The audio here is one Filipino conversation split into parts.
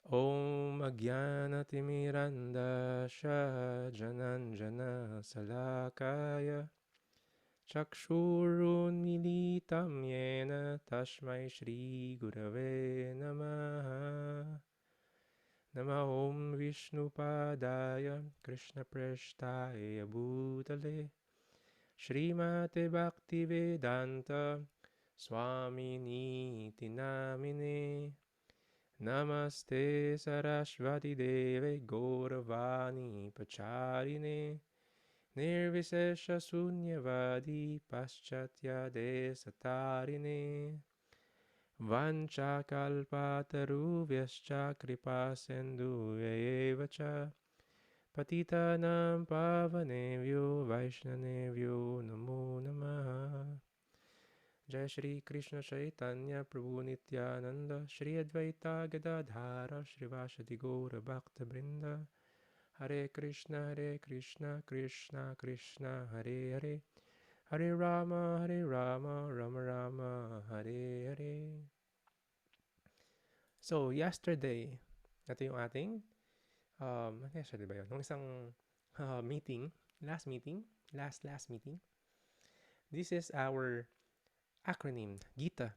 Om Agyanatimirandasya Jananjana Salakaya Chakshurunmilitam Yena Tashmai Shri Gurave Namaha Nama Om Vishnupadaya Krishna Preshtaya Bhutale Srimate Bhaktivedanta Swami Niti Namine Namaste Saraswati Deve Gauravani Pacharine Nirvisesha Sunyavadi Paschatya Desatarine Vanchakalpatarubhyascha Kripa Sindhuveva cha Patitanam Pavanevyo Vaishnavevyo Namo Namaha Jai Shri Krishna Chaitanya Prabhu Nityananda Shri Advaita Gadadhara Shrivasadi Gaura Bhakta Brinda Hare Krishna Krishna Krishna Hare Hare Hare Rama Rama Rama Hare Hare. So yesterday, ito yung ating yesterday ba yun? Nung isang meeting, last meeting, last meeting. This is our acronym, GITA.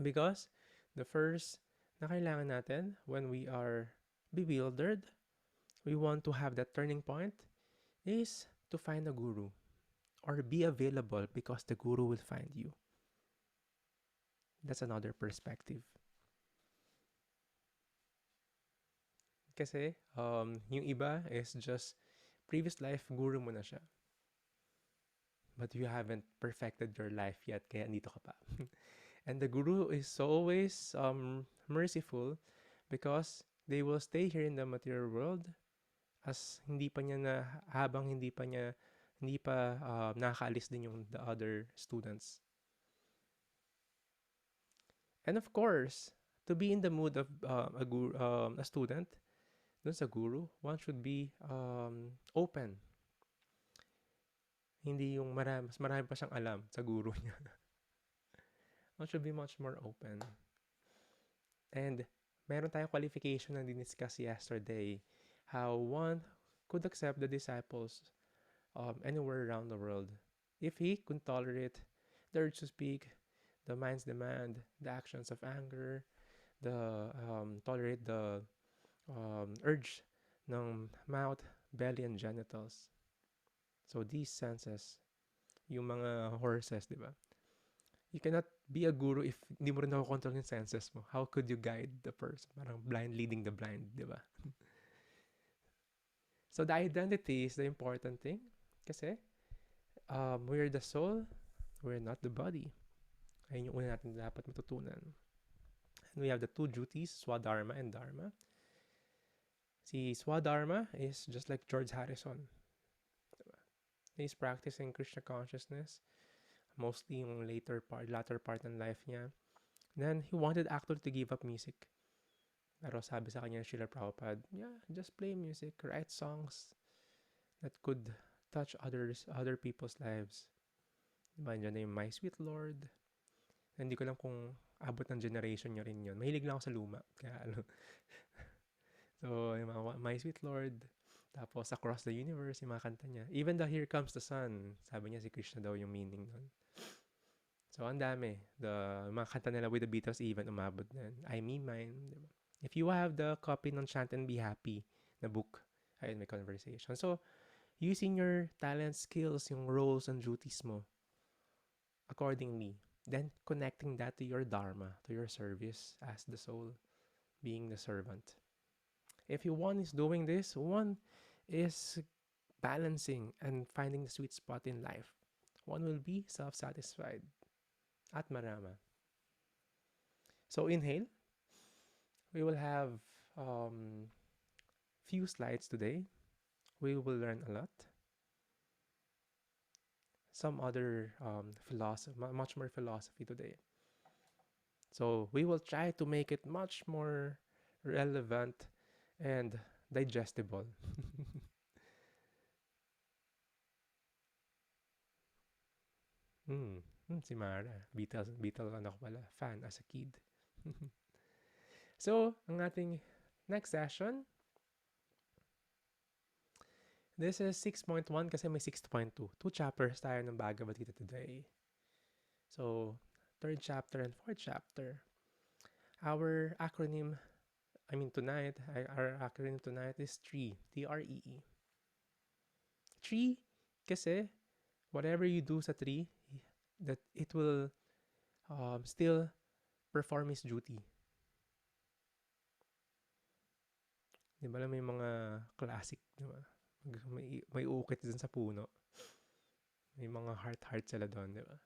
Because the first na kailangan natin when we are bewildered, we want to have that turning point, is to find a guru or be available because the guru will find you. That's another perspective. Kasi yung iba is just previous life guru mo na siya. But you haven't perfected your life yet, kaya andito ka pa. And the guru is always merciful because they will stay here in the material world as hindi pa niya na habang hindi pa nakakaalis din yung the other students. And of course, to be in the mood of a student, dun sa guru, one should be open. Hindi yung mas marami pa siyang alam sa guru niya. One should be much more open. And meron tayong qualification na diniscuss yesterday, how one could accept the disciples anywhere around the world if he could tolerate the urge to speak, the mind's demand, the actions of anger, the tolerate the urge ng mouth, belly, and genitals. So these senses, yung mga horses, di ba? You cannot be a guru if hindi mo rin nakokontrol yung senses mo. How could you guide the person? Parang blind leading the blind, di ba? So the identity is the important thing. Kasi we're the soul, we're not the body. Ayun yung una natin dapat matutunan. And we have the two duties, Swadharma and Dharma. Si Swadharma is just like George Harrison. Diba? He's practicing Krishna consciousness, mostly yung latter part ng life niya. Then he wanted actually to give up music. Pero sabi sa kanya Srila Prabhupada, yeah, just play music, write songs that could touch other people's lives. Diba, dyan na yung My Sweet Lord. Hindi ko lang kung abot ng generation nyo rin yun. Mahilig lang ako sa luma. Kaya ano. So, yung mga My Sweet Lord. Tapos, Across the Universe, yung mga kanta niya. Even the Here Comes the Sun. Sabi niya si Krishna daw yung meaning nun. So, ang dami. The mga kanta nila with the Beatles even umabot na. I Me Mine. Diba? If you have the copy ng Chant and Be Happy na book, ayun, may conversation. So, using your talent, skills, yung roles and duties mo accordingly. Then, connecting that to your dharma, to your service as the soul, being the servant. If one is doing this, one is balancing and finding the sweet spot in life. One will be self-satisfied at marama. So, inhale. We will have few slides today. We will learn a lot. Some other much more philosophy today. So we will try to make it much more relevant and digestible. Si Mara, Beatles ano ko pala, fan as a kid. So, ang ating next session, this is 6.1 kasi may 6.2. Two chapters tayo ng Bhagavad Gita today. So, third chapter and fourth chapter. Our acronym, our acronym tonight is TREE, T-R-E-E. Tree, kasi whatever you do sa tree, that it will still perform its duty. Di ba may mga classic, di ba? May uukit dun sa puno. May mga heart-heart sila doon, di ba?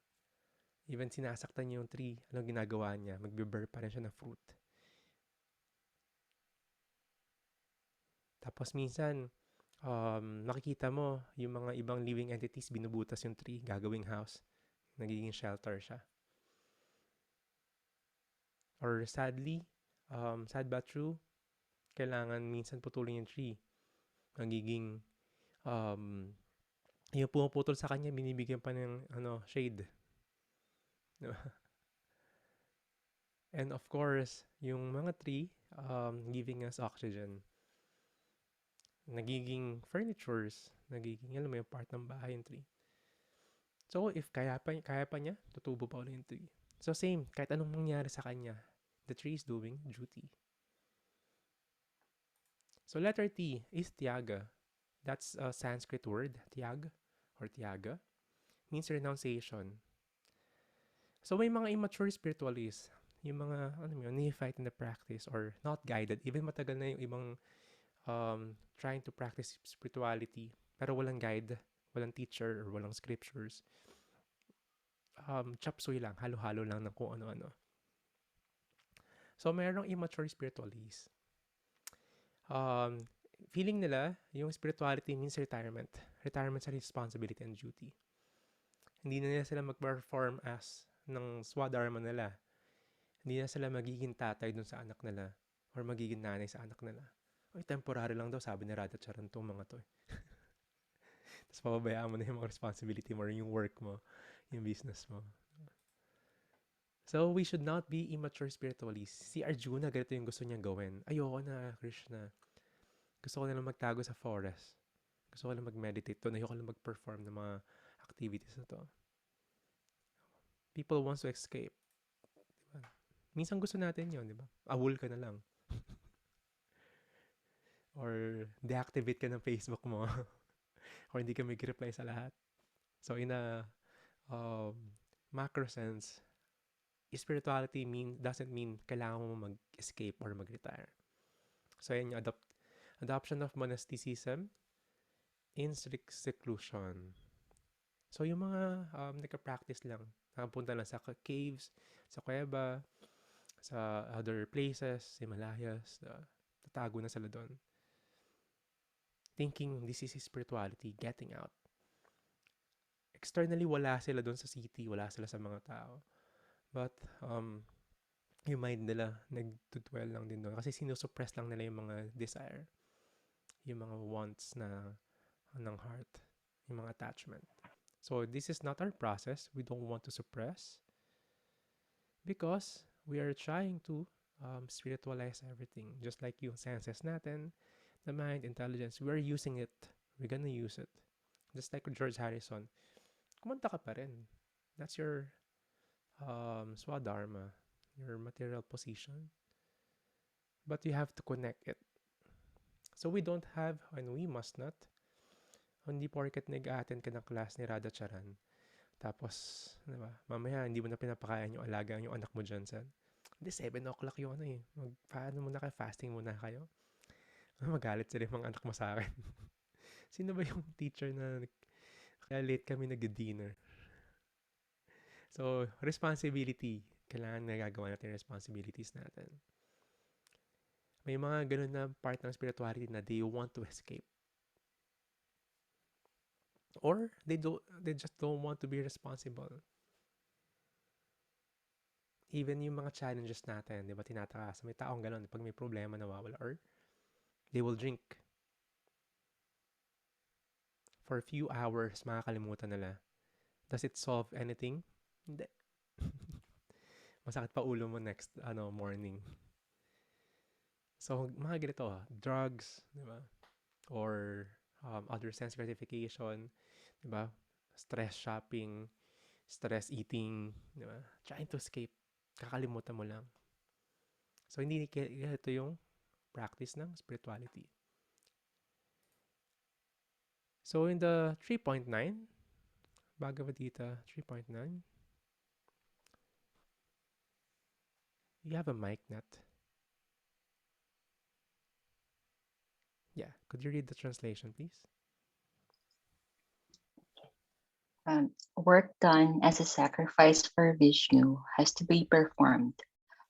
Even sinasaktan niya yung tree, anong ginagawa niya? Magbe-bear pa rin siya ng fruit. Tapos minsan, nakikita mo yung mga ibang living entities binubutas yung tree, gagawing house. Nagiging shelter siya. Or sadly, sad but true, kailangan minsan putulin yung tree. Nagiging, yung pumuputol sa kanya, binibigyan pa ng shade. Diba? And of course, yung mga tree, giving us oxygen. Nagiging furnitures, nagiging, alam mo yung part ng bahay yung tree. So, if kaya pa niya, tutubo pa ulit yung tree. So, same, kahit anong mangyari sa kanya, the tree is doing duty. So, letter T is tiyaga. That's a Sanskrit word, tiyag, or tiyaga. Means renunciation. So, may mga immature spiritualists, yung mga, neophyte in the practice, or not guided, even matagal na yung ibang trying to practice spirituality, pero walang guide, walang teacher, or walang scriptures. Chop suey lang, halo-halo lang ng kung ano-ano. So, merong immature spiritualists. Feeling nila, yung spirituality means retirement. Retirement sa responsibility and duty. Hindi na nila sila mag-perform as ng swadharma nila. Hindi na sila magiging tatay dun sa anak nila or magiging nanay sa anak nila. Oy, temporary lang daw, sabi ni Radha Charan tong mga to. Tapos pababayaan mo na yung mga responsibility mo or yung work mo, yung business mo. So, we should not be immature spiritualists. Si Arjuna, ganito yung gusto niyang gawin. Ayoko na, Krishna. Gusto ko na lang magtago sa forest. Gusto ko lang mag-meditate doon. Ayoko lang mag-perform ng mga activities na to. People wants to escape. Diba? Minsan gusto natin yun, di ba? Awol ka na lang. Or deactivate ka ng Facebook mo. Or hindi ka mag-reply sa lahat. So, in a macro sense, spirituality doesn't mean kailangan mo mag-escape or mag-retire. So, yan yung adoption of monasticism in strict seclusion. So, yung mga nagka-practice lang, nakapunta lang sa caves, sa kuweba, sa other places, Himalayas, tatago na sila doon. Thinking this is spirituality, getting out. Externally, wala sila doon sa city, wala sila sa mga tao. But, yung mind nila, nagtutwell lang din doon. Kasi sinusuppress lang nila yung mga desire. Yung mga wants ng heart. Yung mga attachment. So, this is not our process. We don't want to suppress. Because we are trying to spiritualize everything. Just like yung senses natin, the mind, intelligence, we're using it. We're gonna use it. Just like George Harrison. Kumanta ka pa rin. That's your swadharma, your material position. But you have to connect it. So we don't have, and we must not, hindi porket nag-attend ka ng class ni Radha Charan, tapos, diba, mamaya hindi mo na pinapakain yung alaga yung anak mo dyan sa, hindi, 7 o'clock yung paano muna kayo, fasting muna kayo. Magalit sila yung mga anak mo sa akin. Sino ba yung teacher na kaya late kami nag-dinner? So, responsibility. Kailangan nagagawa natin responsibilities natin. May mga ganun na part ng spirituality na they want to escape. Or they just don't want to be responsible. Even yung mga challenges natin, di ba, tinatakas. May taong ganun, pag may problema nawawala, or they will drink. For a few hours, makakalimutan nila. Does it solve anything? Hindi. Masakit pa ulo mo next morning. So, mga ganito, drugs, di ba? Or other sense gratification, di ba? Stress shopping, stress eating, di ba? Trying to escape. Kakalimutan mo lang. So, hindi ito yung practice ng spirituality. So, in the 3.9, Bhagavad Gita 3.9, you have a mic net. Yeah, could you read the translation, please? Work done as a sacrifice for Vishnu has to be performed.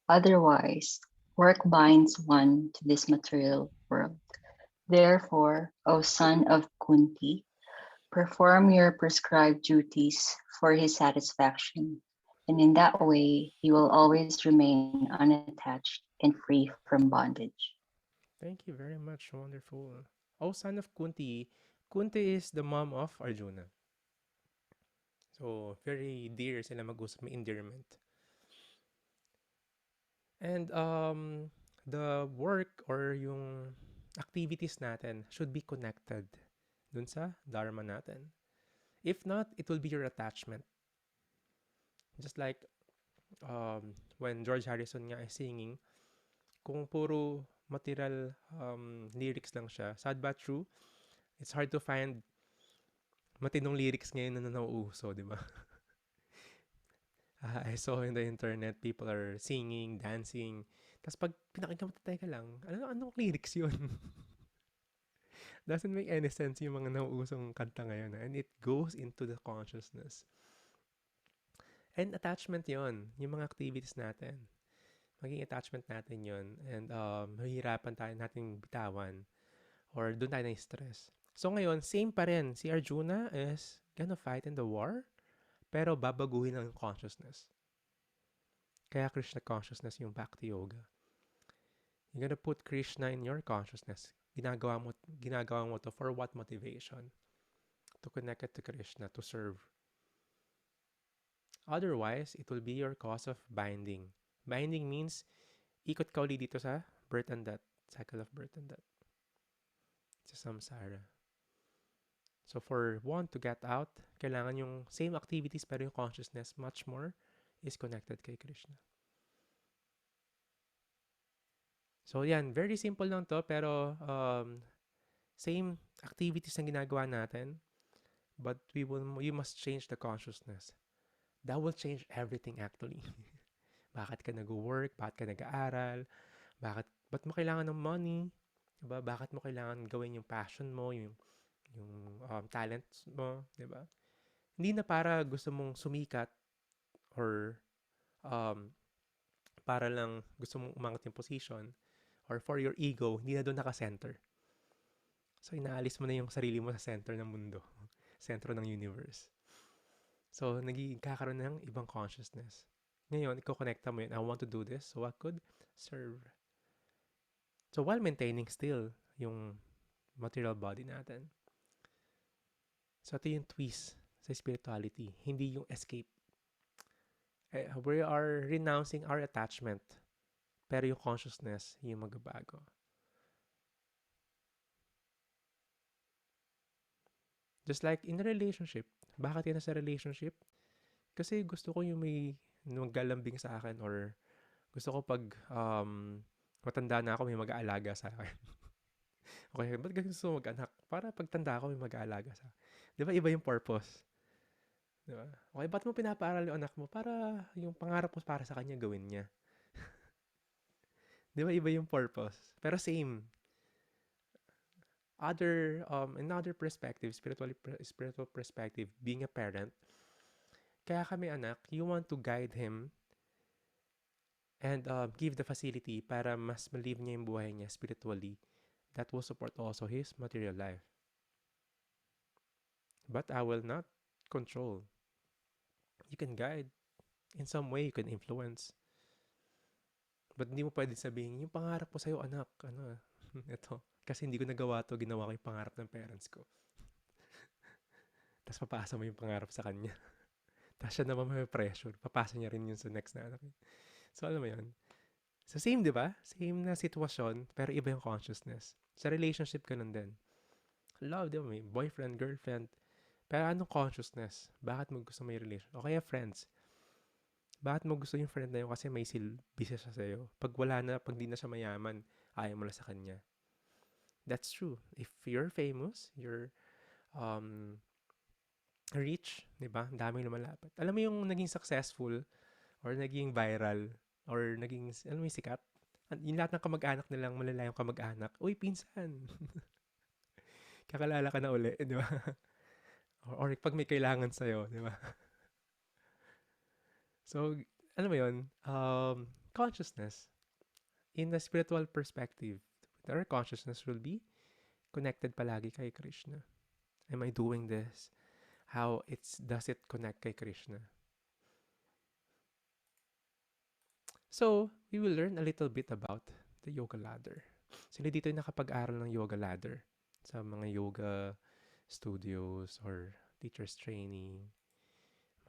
Otherwise, work binds one to this material world. Therefore, O son of Kunti, perform your prescribed duties for his satisfaction, and in that way you will always remain unattached and free from bondage. Thank you very much. Wonderful. Oh, son of Kunti. Kunti is the mom of Arjuna. So, very dear sila mag-usap, may endearment. And the work or yung activities natin should be connected dun sa dharma natin. If not, it will be your attachment. Just like when George Harrison nga is singing, kung puro material lyrics lang siya, sad but true, it's hard to find matinong lyrics ngayon na nauuso, di ba? I saw in the internet, people are singing, dancing. Tapos pag pinakinggan mo, teka lang, anong lyrics yun? Doesn't make any sense yung mga nauusong kanta ngayon. And it goes into the consciousness. And attachment yon, yung mga activities natin. Maging attachment natin yon. And mahihirapan tayo nating bitawan. Or doon tayo na-stress. So ngayon, same pa rin. Si Arjuna is gonna fight in the war, pero babaguhin ang consciousness. Kaya Krishna consciousness yung Bhakti Yoga. You're gonna put Krishna in your consciousness. Ginagawa mo to for what motivation? To connect it to Krishna, to serve. Otherwise, it will be your cause of binding. Binding means, ikot ka ulit dito sa birth and death. Cycle of birth and death. Sa samsara. So for one to get out, kailangan yung same activities pero yung consciousness much more is connected kay Krishna. So yan, very simple lang to pero same activities na ginagawa natin but you must change the consciousness. That will change everything actually. Bakit ka nag-work? Bakit ka nag-aaral? Ba't mo kailangan ng money? Diba? Bakit mo kailangan gawin yung passion mo, yung talents mo, diba? Hindi na para gusto mong sumikat or um, para lang gusto mong umangat yung position or for your ego, hindi na doon naka-center. So, inaalis mo na yung sarili mo sa center ng mundo, center ng universe. So, kakaroon ng ibang consciousness. Ngayon, iko-connecta mo yun. I want to do this so I could serve. So, while maintaining still yung material body natin. So, ito yung twist sa spirituality. Hindi yung escape. We are renouncing our attachment. Pero yung consciousness, yung magbabago. Just like in a relationship. Bakit ka nasa relationship? Kasi gusto ko yung may maglalambing sa akin or gusto ko pag matanda na ako may mag-aalaga sa akin. Okay, ba't gusto mo mag-anak? Para pagtanda ako may mag-aalaga sa akin. Di ba iba yung purpose? Di ba? Okay, ba't mo pinapaaral yung anak mo? Para yung pangarap mo para sa kanya gawin niya. Di ba iba yung purpose? Pero same. Another perspective, spiritual perspective, being a parent, kaya kami anak, you want to guide him and give the facility para mas malive niya yung buhay niya spiritually. That will support also his material life. But I will not control. You can guide. In some way, you can influence. But hindi mo pwede sabihin, yung pangarap ko sa'yo, anak, ito. Kasi hindi ko nagawa to, ginawa ko yung pangarap ng parents ko. Tapos papasa mo yung pangarap sa kanya. Tapos siya naman may pressure. Papasa niya rin yun sa next na anak. So, alam mo yun. So same, 'di ba? Same na sitwasyon, pero iba yung consciousness. Sa relationship ganun din. Love, 'di ba? May boyfriend, girlfriend. Pero anong consciousness? Bakit mo gusto may relation? O kaya friends. Bakit mo gusto yung friend na yun? Kasi may silbi siya sa'yo. Pag wala na, pag di na siya mayaman, ayaw mo na sa kanya. That's true. If you're famous, you're um, rich, di ba? Ang daming lumalapit. Alam mo yung naging successful or naging viral or naging, alam mo yung sikat? Yung lahat ng kamag-anak nilang malalayong kamag-anak, uy, pinsan, kakalala ka na uli, di ba? Or pag may kailangan sa'yo, di ba? So, alam mo yun, consciousness. In the spiritual perspective, our consciousness will be connected palagi kay Krishna. Am I doing this? How does it connect kay Krishna? So, we will learn a little bit about the yoga ladder. Sino dito yung nakapag-aral ng yoga ladder? Sa mga yoga studios or teacher's training,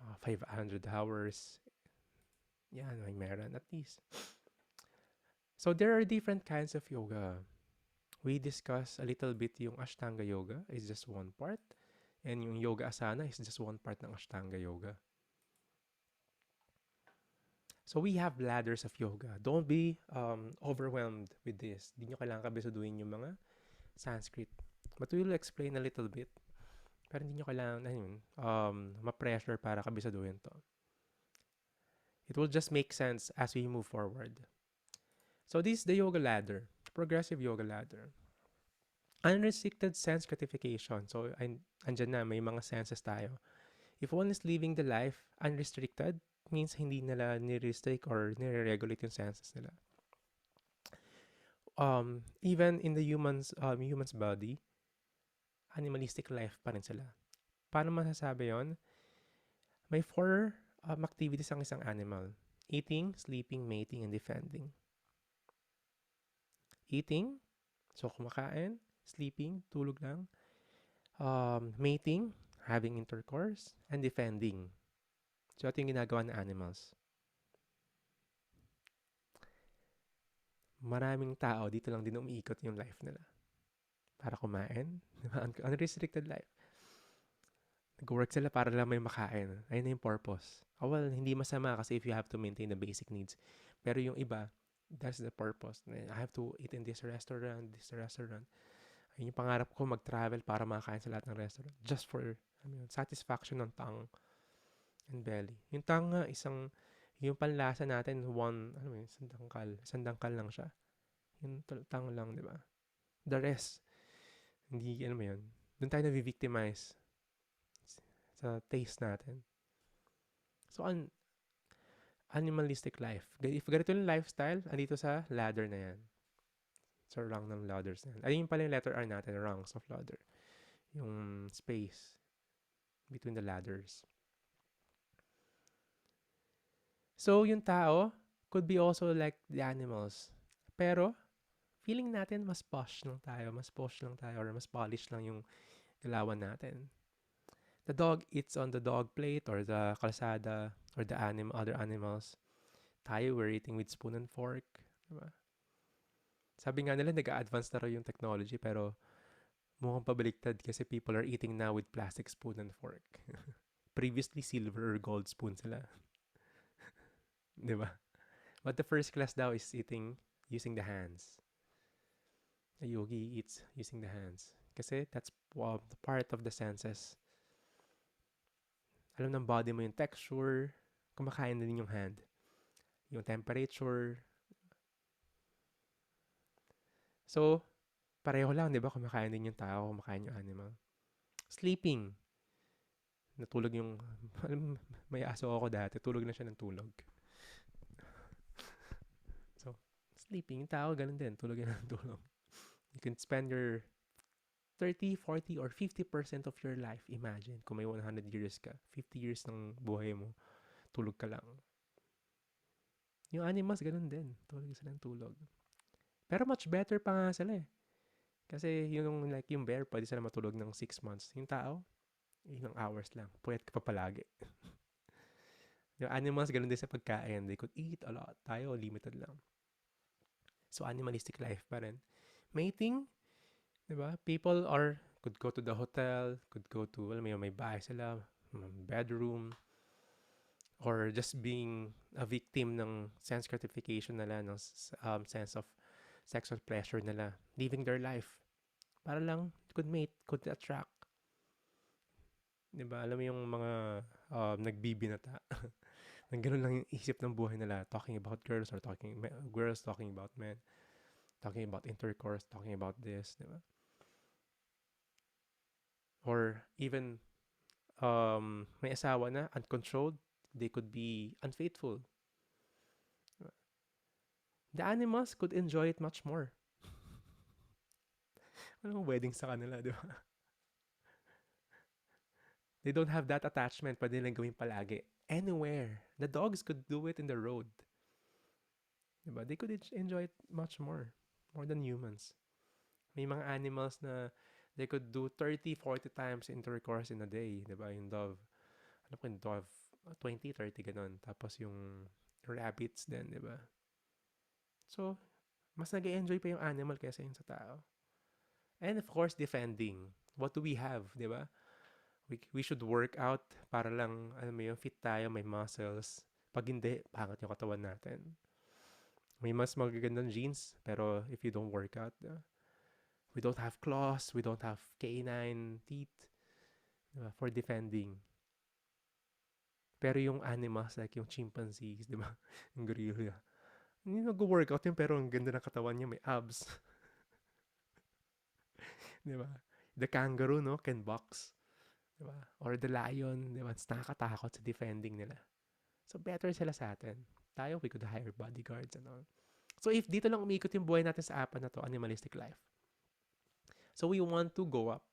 mga 500 hours. Yan, may meron at least. So, there are different kinds of yoga. We discuss a little bit yung Ashtanga yoga is just one part. And yung yoga asana is just one part ng Ashtanga yoga. So we have ladders of yoga. Don't be overwhelmed with this. Di nyo kailangan kabisaduhin yung mga Sanskrit. But we will explain a little bit. Pero hindi nyo kailangan ma-pressure para kabisaduhin to. It will just make sense as we move forward. So this is the yoga ladder. Progressive yoga ladder. Unrestricted sense gratification. So, andyan na, may mga senses tayo. If one is living the life unrestricted, means hindi nila ni-restrict or nire-regulate yung senses nila. Even in the human's body, animalistic life pa rin sila. Paano masasabi yon? May four activities ang isang animal. Eating, sleeping, mating, and defending. Eating, so kumakain. Sleeping, tulog lang. Mating, having intercourse. And defending. So, ito yung ginagawa ng animals. Maraming tao, dito lang din umiikot yung life nila. Para kumain. Unrestricted life. Nag-work sila para lang may makain. Ayun na yung purpose. Well, hindi masama kasi if you have to maintain the basic needs. Pero yung iba, that's the purpose. I have to eat in this restaurant, this restaurant. Ayun yung pangarap ko, mag-travel para makakain sa lahat ng restaurant. Just for satisfaction ng tongue and belly. Yung tongue nga, yung panlasa natin, isang dangkal lang siya. Yung tongue lang, di ba? The rest, hindi, doon tayo na-victimize sa taste natin. So, animalistic life. If ganito yung lifestyle, andito sa ladder na yan. Sa rung ng ladders na yan. Ayun pala yung letter R natin, rungs of ladder. Yung space between the ladders. So, yung tao could be also like the animals. Pero, feeling natin mas posh lang tayo, or mas polished lang yung galawan natin. The dog eats on the dog plate or the kalsada or the other animals. Tayo, we're eating with spoon and fork. Diba? Sabi nga nila, nag-a-advance na raw yung technology pero mukhang pabaliktad kasi people are eating now with plastic spoon and fork. Previously, silver or gold spoon sila. Diba? But the first class daw is eating using the hands. The yogi eats using the hands. Kasi that's part of the senses. Alam ng body mo yung texture, kumakain din yung hand. Yung temperature. So, pareho lang, di ba? Kumakain din yung tao, kumakain yung animal. Sleeping. Natulog yung, may aso ako dati, tulog na siya ng tulog. So, sleeping, yung tao, ganun din, tulog na ng tulog. You can spend your 30, 40, or 50% of your life. Imagine, kung may 100 years ka, 50 years ng buhay mo, tulog ka lang. Yung animals, ganun din. Tulog sila ng tulog. Pero much better pa nga sila eh. Kasi yung bear, pwede sila matulog ng 6 months. Yung tao, ilang hours lang. Pwede ka pa palagi. Yung animals, ganun din sa pagkain. They could eat a lot. Tayo, limited lang. So, animalistic life pa rin. Mating, di ba? People could go to the hotel, could go to, alam mo yun, may bahay sila, bedroom, or just being a victim ng sense gratification nila, ng sense of sexual pleasure nila, living their life. Para lang, could mate, could attract. Di ba? Alam mo yung mga nagbibinata. Nang ganun lang yung isip ng buhay nila. Talking about girls or girls talking about men. Talking about intercourse, talking about this. Di ba? Or even may asawa na, uncontrolled. They could be unfaithful. The animals could enjoy it much more. Walang wedding sa kanila, di ba? They don't have that attachment. Pwede nilang gawin palagi. Anywhere. The dogs could do it in the road. Diba? They could enjoy it much more. More than humans. May mga animals na they could do 30, 40 times intercourse in a day. Diba? Yung dove. Ano ko yung dove? 20, 30 ganun. Tapos yung rabbits din, diba? So, mas nag-enjoy pa yung animal kaysa yung sa tao. And of course, defending. What do we have, diba? We should work out para lang, alam mo yung fit tayo, may muscles. Pag hindi, pangit yung katawan natin. May mas magagandang genes, pero if you don't work out, we don't have claws, we don't have canine teeth for defending. Pero yung animals, like yung chimpanzees, di ba? Yung gorilla. Hindi nag-workout yun, pero ang ganda ng katawan niya, may abs. Di ba? The kangaroo, no? Can box. Di ba? Or the lion, di ba? Nakakatakot sa defending nila. So, better sila sa atin. Tayo, we could hire bodyguards and all. So, if dito lang umikot yung buhay natin sa apat na to, animalistic life. So, we want to go up.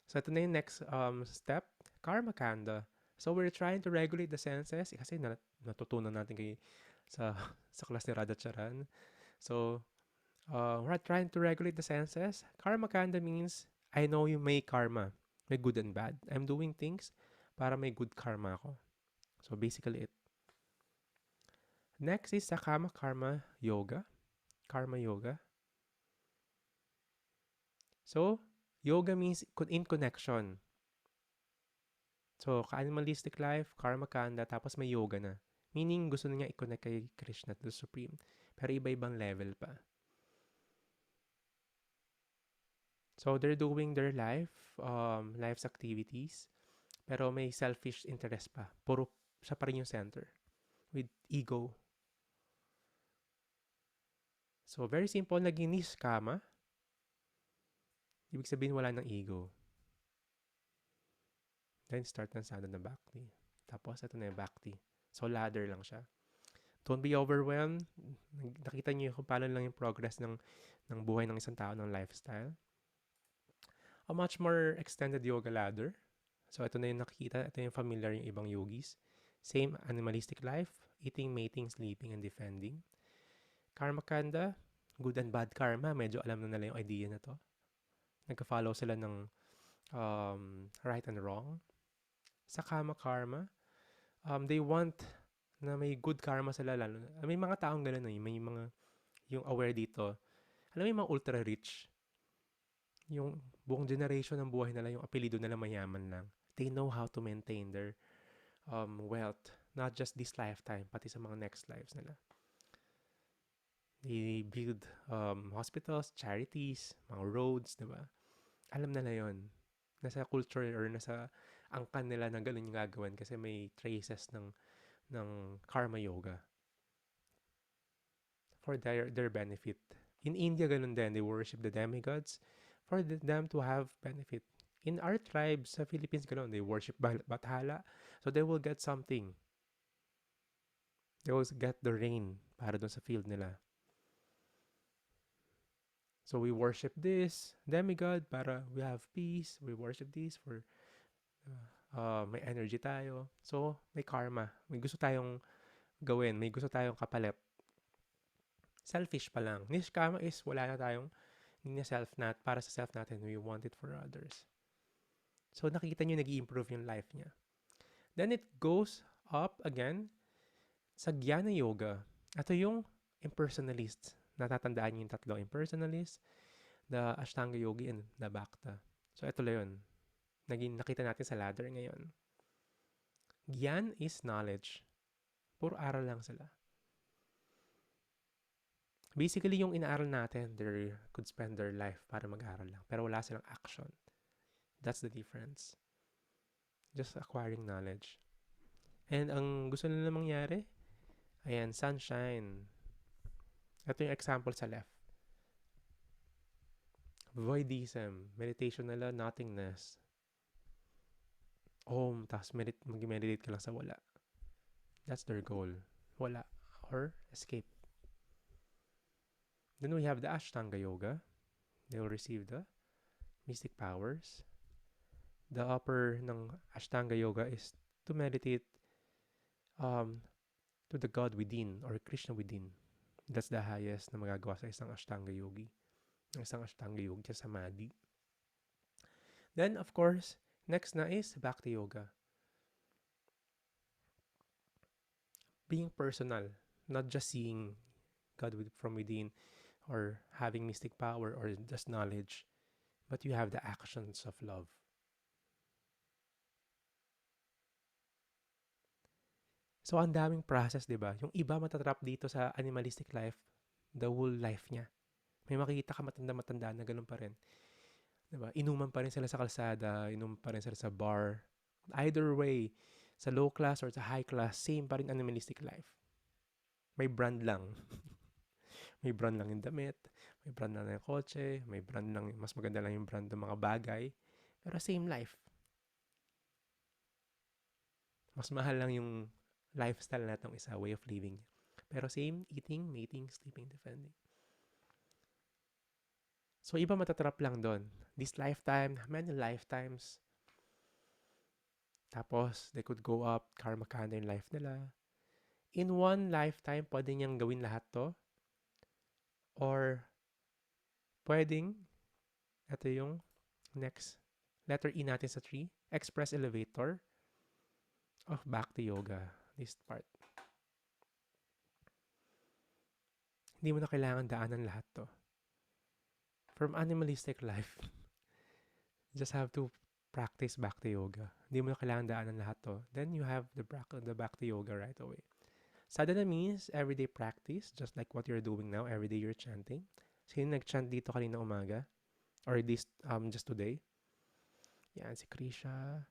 So, ito na yung next step, karma kanda. So, we're trying to regulate the senses. Kasi natutunan natin sa class ni Radha Charan. So, we're trying to regulate the senses. Karma kanda means, I know you may karma. May good and bad. I'm doing things para may good karma ako. So, basically it. Next is Sakama Karma Yoga. Karma Yoga. So, yoga means in connection. So, ka-animalistic life, karma kanda, tapos may yoga na. Meaning, gusto niya i-connect kay Krishna, the Supreme. Pero iba-ibang level pa. So, they're doing their life's activities, pero may selfish interest pa. Puro siya pa rin yung center. With ego. So, very simple, naging niskama. Ibig sabihin, wala ng ego. Then, start ng sadhana na bhakti. Tapos, ito na yung bhakti. So, ladder lang siya. Don't be overwhelmed. Nakita niyo kung paano lang yung progress ng buhay ng isang tao, ng lifestyle. A much more extended yoga ladder. So, ito na yung nakikita. Ito yung familiar yung ibang yogis. Same animalistic life. Eating, mating, sleeping, and defending. Karma kanda. Good and bad karma. Medyo alam na nila yung idea na to. Nagka-follow sila ng right and wrong. Sa kama karma, they want na may good karma sila lalo. May mga taong gano'n may mga yung aware dito. Alam mo yung mga ultra rich, yung buong generation ng buhay nila, yung apelido nila mayaman lang. They know how to maintain their wealth, not just this lifetime, pati sa mga next lives nila. They build hospitals, charities, mga roads, di ba? Alam nila yon. Nasa culture or nasa angkan nila na ganun yung gagawin kasi may traces ng karma yoga for their benefit. In India, ganun din. They worship the demigods for them to have benefit. In our tribes sa Philippines, ganun. They worship Bathala. So they will get something. They will get the rain para dun sa field nila. So we worship this demigod para we have peace. We worship this for may energy tayo. So, may karma. May gusto tayong gawin. May gusto tayong kapalit. Selfish pa lang. Nishkama is wala na tayong hindi na para sa self natin. We want it for others. So, nakikita nyo nag-i-improve yung life niya. Then, it goes up again sa Jnana Yoga. Ito yung impersonalists. Natatandaan niyo yung tatlo, impersonalist, the Ashtanga Yogi, and the Bhakta. So, ito lang yun. Nakita natin sa ladder ngayon. Gyan is knowledge. Puro aral lang sila. Basically, yung inaaral natin, they could spend their life para mag-aral lang. Pero wala silang action. That's the difference. Just acquiring knowledge. And ang gusto nila mangyari, ayan, sunshine. Ito yung example sa left. Voidism. Meditation nila, nothingness. Tapos mag-meditate ka lang sa wala. That's their goal. Wala. Or escape. Then we have the Ashtanga Yoga. They will receive the mystic powers. The upper ng Ashtanga Yoga is to meditate to the God within or Krishna within. That's the highest na magagawa sa isang Ashtanga Yogi. Isang Ashtanga Yogi sa Samadhi. Then, of course, next na is Bhakti Yoga. Being personal, not just seeing God from within or having mystic power or just knowledge, but you have the actions of love. So, ang daming process, di ba? Yung iba matatrap dito sa animalistic life, the whole life niya. May makikita ka matanda-matanda na ganun pa rin. Di ba? Inuman pa rin sila sa kalsada, inuman pa rin sila sa bar. Either way, sa low class or sa high class, same pa rin animalistic life. May brand lang. May brand lang yung damit, may brand lang yung kotse, may brand lang, mas maganda lang yung brand ng mga bagay. Pero same life. Mas mahal lang yung lifestyle na itong isa, way of living. Pero same, eating, mating, sleeping, defending. So, iba matatrap lang doon. This lifetime, many lifetimes. Tapos, they could go up, karma kanda yung life nila. In one lifetime, pwede niyang gawin lahat to. Or, pwedeng, ito yung next letter E natin sa tree, express elevator of Bhakti Yoga. This part. Hindi mo na kailangan daanan lahat to. From animalistic life, just have to practice Bhakti Yoga. Hindi mo na kailangan daanan lahat to. Then you have the Bhakti Yoga right away. Sadhana means everyday practice, just like what you're doing now. Everyday you're chanting. Sino nag-chant dito kanina umaga? Or this, just today? Yan, si Krisha.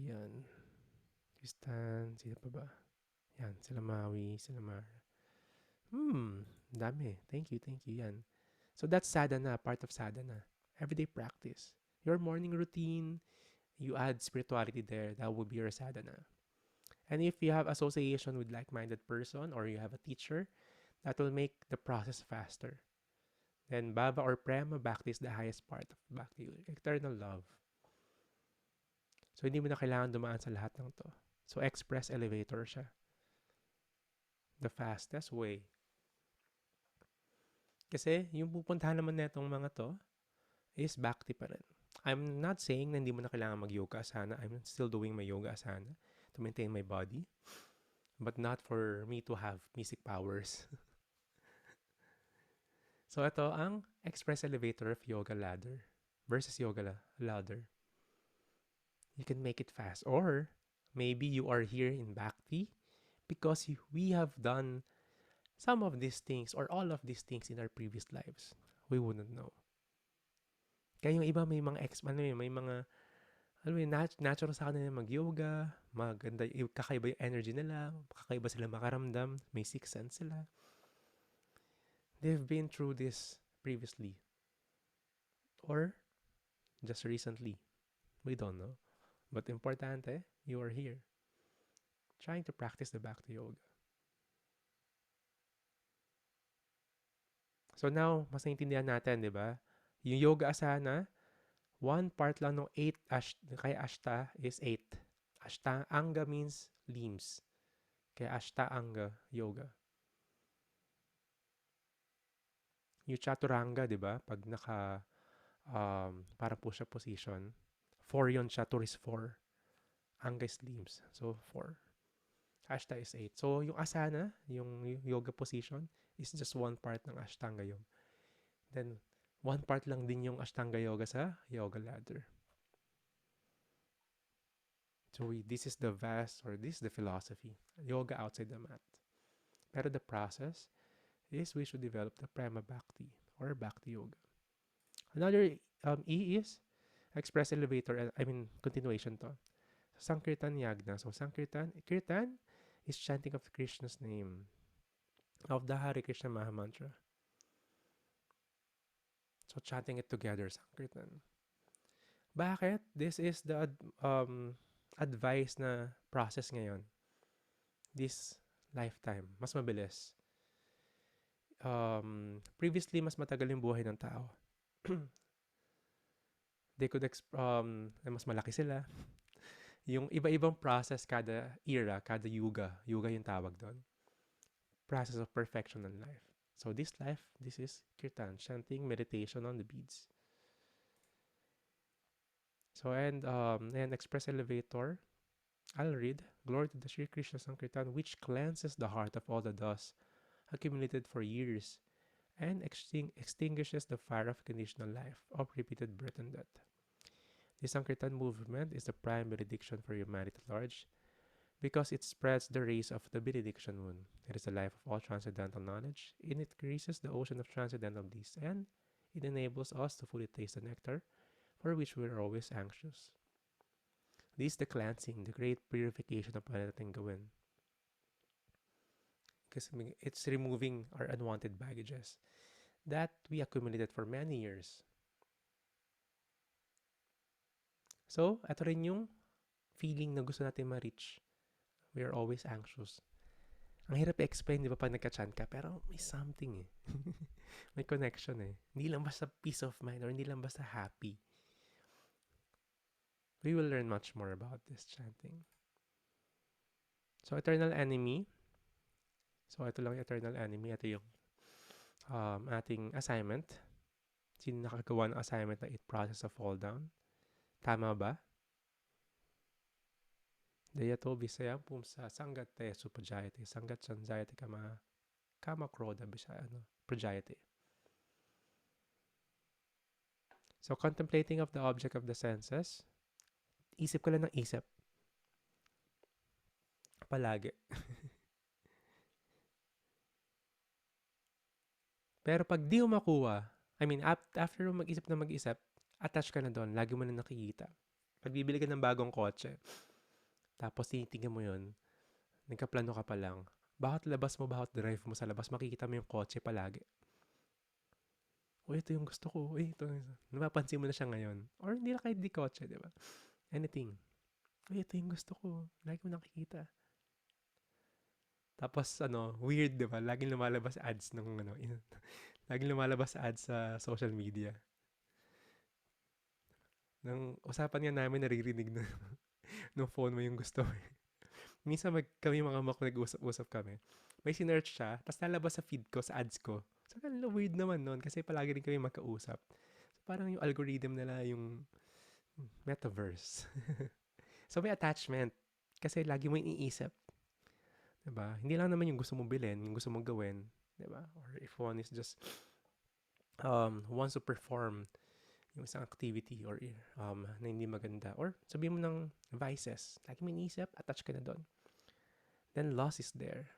Yan. Tristan. Sino pa ba? Yan, sila Maui, sila Mara. Dami. Thank you. Yan. So that's sadhana, part of sadhana. Everyday practice. Your morning routine, you add spirituality there. That would be your sadhana. And if you have association with like-minded person or you have a teacher, that will make the process faster. Then Bhava or Prema Bhakti is the highest part of Bhakti, eternal love. So hindi mo na kailangan dumaan sa lahat ng to. So express elevator siya. The fastest way. Kasi yung pupuntahan naman netong mga to is Bhakti pa rin. I'm not saying na hindi mo na kailangan mag-yoga asana. I'm still doing my yoga asana to maintain my body. But not for me to have mystic powers. So ito ang express elevator of yoga ladder versus yoga ladder. You can make it fast. Or maybe you are here in Bhakti because we have done some of these things or all of these things in our previous lives. We wouldn't know. Kaya yung iba may mga may mga natural sa kanila mag-yoga, maganda, kakaiba yung energy nila, kakaiba sila makaramdam, may sixth sense sila. They've been through this previously. Or just recently. We don't know. But importante, you are here. Trying to practice the Bhakti Yoga. So now, mas naintindihan natin, di ba? Yung yoga asana, one part lang ng 8, kaya ashta is 8. Ashta, anga means limbs. Kaya ashta anga yoga. Yung chaturanga, di ba? Pag naka, parang push-up position, 4 yon, chatur is 4. Anga is limbs. So, 4. Ashta is 8. So, yung asana, yung yoga position, is just one part ng Ashtanga yoga. Then, one part lang din yung Ashtanga yoga sa yoga ladder. So, this is the vast, or this is the philosophy. Yoga outside the mat. Pero the process is we should develop the Prema Bhakti, or Bhakti Yoga. Another E is express elevator, continuation to. Sankirtan Yagna. So, Kirtan is chanting of Krishna's name, of the Hare Krishna Maha Mantra. So, chanting it together, Sankirtan. Bakit? This is the advice na process ngayon. This lifetime. Mas mabilis. Previously, mas matagal yung buhay ng tao. They could, mas malaki sila. Yung iba-ibang process kada era, kada yuga. Yuga yung tawag doon. Process of perfection in life. So this life, this is kirtan, chanting, meditation on the beads. So and express elevator, I'll read, Glory to the Sri Krishna Sankirtan, which cleanses the heart of all the dust accumulated for years and extinguishes the fire of conditional life of repeated birth and death. The Sankirtan movement is the prime benediction for humanity at large because it spreads the rays of the benediction moon. It is the life of all transcendental knowledge. It increases the ocean of transcendental bliss, and it enables us to fully taste the nectar for which we are always anxious. This is the cleansing, the great purification of pwede natin gawin. Because it's removing our unwanted baggages that we accumulated for many years. So, ito rin yung feeling na gusto natin ma-reach. We are always anxious. Ang hirap i-explain, di ba, pag nagka-chant ka, pero may something eh. May connection eh. Hindi lang basta peace of mind or hindi lang basta happy. We will learn much more about this chanting. So, eternal enemy. So, ito lang yung eternal enemy. Ito yung ating assignment. Sino nakagawa ng assignment na it process of fall down? Tama ba? Dayato Visayam Pumsa Sangat Te Supajayate Sangat Sanjayate Kama Kroda Bisaya Prajayate. So, contemplating of the object of the senses, isip ko lang ng isip. Palagi. Pero pag di mo makuha, after mo mag-isip na mag-isip, attach ka na doon. Lagi mo na nakikita. Pag bibili ka ng bagong kotse, tapos tinitingnan mo yun, nagkaplano ka pa lang, bawat labas mo, bawat drive mo sa labas, makikita mo yung kotse palagi. Ito yung gusto ko. Ito. Napapansin mo na siya ngayon. Or hindi na kahit di kotse, di ba? Anything. Ito yung gusto ko. Lagi mo nakikita. Tapos, weird, di ba? Laging lumalabas ads ng, laging lumalabas ads sa social media. Nang usapan nga namin, naririnig na ng phone mo yung gusto mo. Minsan kami mga mak nag-usap-usap kami. May sinearch siya, tapos lalabas sa feed ko, sa ads ko. So, weird naman nun kasi palagi rin kami magkausap. So, parang yung algorithm nila yung metaverse. So, may attachment. Kasi lagi mo iniisip. Diba? Hindi lang naman yung gusto mong bilhin, yung gusto mong gawin. Diba? Or if one is just wants to perform yung isang activity or na hindi maganda. Or sabihin mo ng vices. Lagi mo iniisip, attach ka na doon. Then loss is there.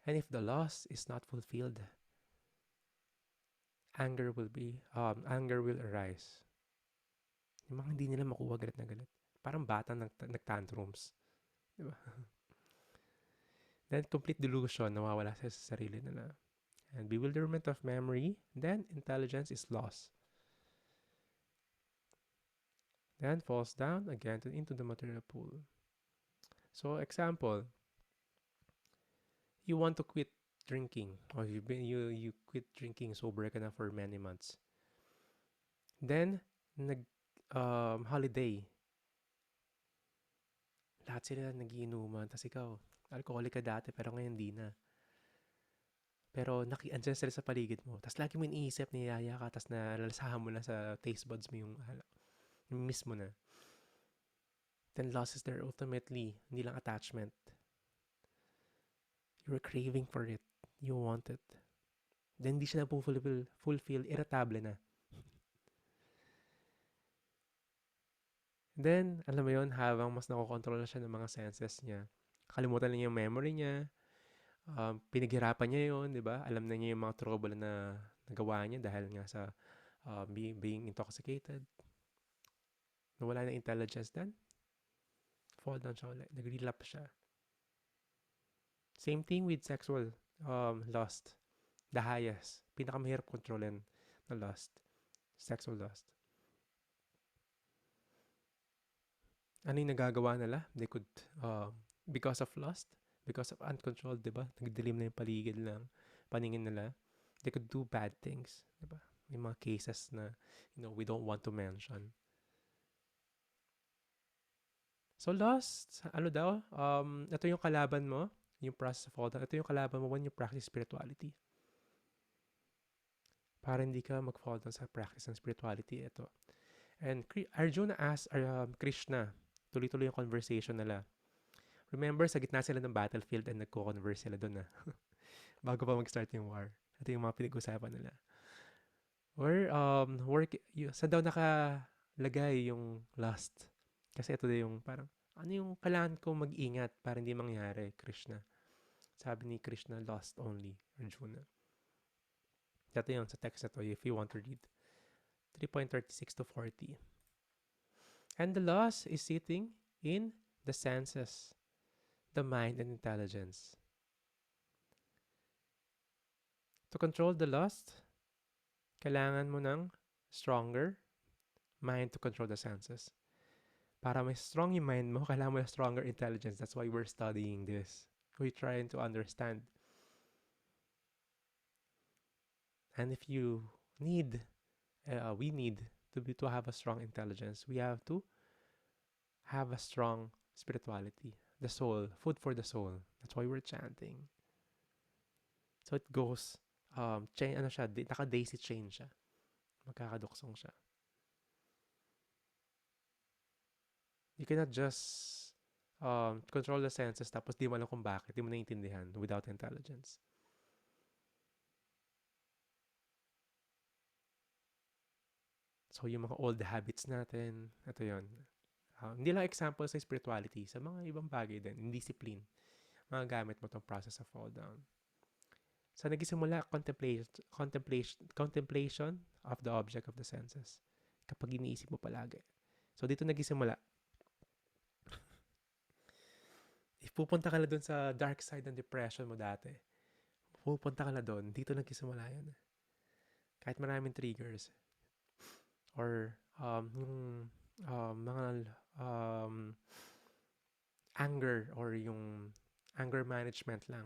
And if the loss is not fulfilled, anger will arise. Yung mga hindi nila makuha, galit na galit. Parang bata nag-tantrums. Diba? Then complete delusion, nawawala sa sarili nila. And bewilderment of memory, then intelligence is lost. Then falls down again into the material pool. So example, you want to quit drinking, or you quit drinking, sober ka na for many months. Then holiday. Lahat sila nagiinuman, tas ikaw, alcoholic ka dati pero ngayon di na. Pero andyan sila sa paligid mo. Tas lagi mo iniisip, niyaya ka, tas nalalasahan mo na sa taste buds mo yung miss mo na. then lust is there ultimately, hindi lang attachment. You're craving for it. You want it. Then hindi siya na fulfill, irritable na. Then, alam mo yon habang mas nakokontrol siya ng mga senses niya, kalimutan na niya yung memory niya, pinaghirapan niya yon, di ba? Alam na niya yung mga trouble na nagawa niya dahil nga sa being intoxicated. Nawala na intelligence then, fall down siya ulit. Nag-relapse siya. Same thing with sexual lust. The highest. Pinakamahirap kontrolin na lust. Sexual lust. Ano yung nagagawa nila? They could, because of lust, because of uncontrolled, di ba? Nagdilim na yung paligid ng paningin nila. They could do bad things, di ba? May mga cases na, we don't want to mention. So lust, ano daw? Ito yung kalaban mo, yung process of all that. Ito yung kalaban mo when you practice spirituality. Para hindi ka mag-fall down sa practice ng spirituality. Ito. And Arjuna asked Krishna, tuloy-tuloy yung conversation nila. Remember, sa gitna sila ng battlefield and nagko-converse sila doon na. Bago pa mag-start yung war. Ito yung mga pinag-usapan nila. Saan daw nakalagay yung lust? Kasi ito daw yung parang, ano yung kailangan ko mag-ingat para hindi mangyari, Krishna? Sabi ni Krishna, lust only, Arjuna. Ito yun sa text na to, if you want to read. 3.36 to 40. And the lust is sitting in the senses, the mind, and intelligence. To control the lust, kailangan mo ng stronger mind to control the senses. Para may strong yung mind mo, kailangan mo ng stronger intelligence. That's why we're studying this. We're trying to understand. And if you need, we need to have a strong intelligence, we have to have a strong spirituality. The soul, food for the soul. That's why we're chanting. So it goes, naka-daisy chain siya. Magkakaduksong siya. You cannot just control the senses tapos di mo alam kung bakit, di mo naiintindihan without intelligence. So yung mga old habits natin, ito yun. Hindi lang example sa spirituality, sa mga ibang bagay din, in discipline, mga gamit mo tong process of fall down. So nagsimula contemplation of the object of the senses. Kapag iniisip mo palagi. So dito nagsimula. If pupunta ka na dun sa dark side ng depression mo dati, pupunta ka na dun, dito nagsimula yun. Kahit maraming triggers. Or yung mga anger or yung anger management lang.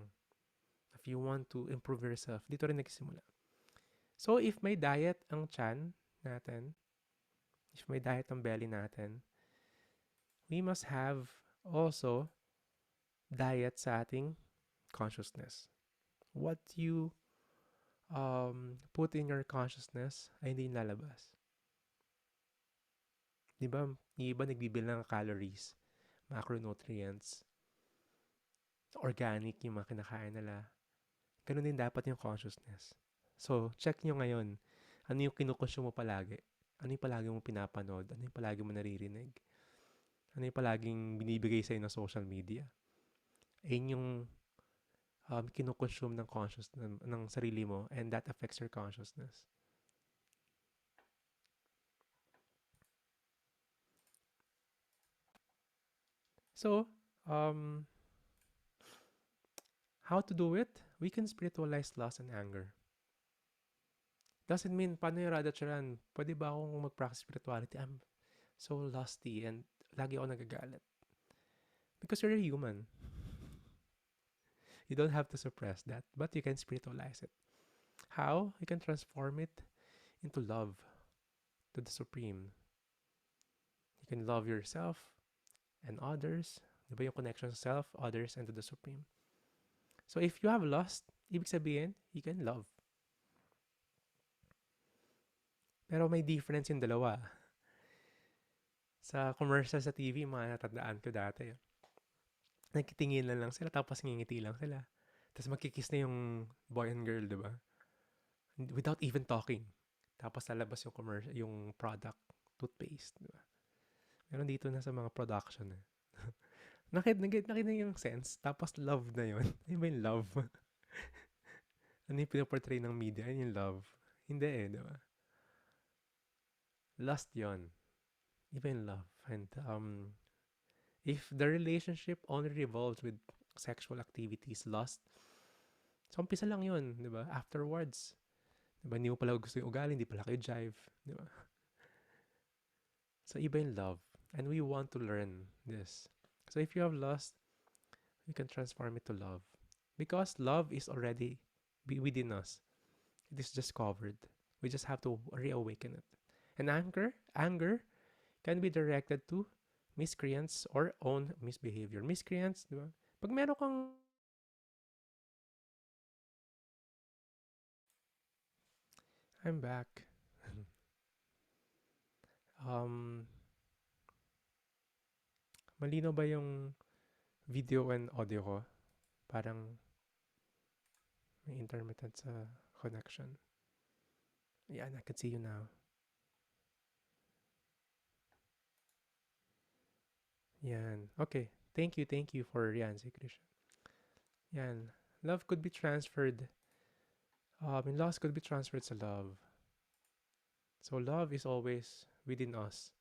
If you want to improve yourself, dito rin nagsimula. So, if may diet ang tiyan natin, if may diet ang belly natin, we must have also diet sa ating consciousness. What you put in your consciousness ay hindi lalabas. Diba, yung iba nagbibilang ng calories, macronutrients, organic yung mga kinakain nila. Ganun din dapat yung consciousness. So, check nyo ngayon. Ano yung kinukonsume mo palagi? Ano yung palagi mo pinapanood? Ano yung palagi mo naririnig? Ano yung palaging binibigay sa'yo ng social media? Ayun yung kinukonsume ng consciousness ng sarili mo, and that affects your consciousness. So, how to do it? We can spiritualize lust and anger. Doesn't mean, paano yung Radhacharan? Pwede ba akong mag-practice spirituality? I'm so lusty and lagi ako nagagalit. Because you're a human. You don't have to suppress that, but you can spiritualize it. How? You can transform it into love to the Supreme. You can love yourself and others. Diba yung connection sa self, others, and to the Supreme. So if you have lust, ibig sabihin, you can love. Pero may difference yung dalawa. Sa commercial sa TV, mga natandaan ko dati. Nagkitingin lang sila tapos ngingiti lang sila. Tapos magkikiss na yung boy and girl, di ba? Without even talking. Tapos lalabas yung commercial, yung product, toothpaste, di ba? Meron dito na sa mga production eh. Nakita yung sense, tapos love na yun. Ano ba yung love? Ano yung pinaportray ng media? Ano yung love? Hindi eh, di ba? Lust yon. Iba yung love. And if the relationship only revolves with sexual activities, lust, so umpisa lang yun, di ba? Afterwards, di ba? Hindi mo pala gusto yung ugali, hindi pala kayo jive, di ba? So iba yung love. And we want to learn this. So if you have lust, you can transform it to love. Because love is already within us. It is just covered. We just have to reawaken it. And anger can be directed to miscreants or own misbehavior. Miscreants, di ba? Pag meron kang I'm back. um, malino ba yung video and audio ko? Parang may intermittent sa connection. Yan, I can see you now. Yan. Okay. Thank you for yan, si Christian. Yan. Love could be transferred. Loss could be transferred sa love. So love is always within us.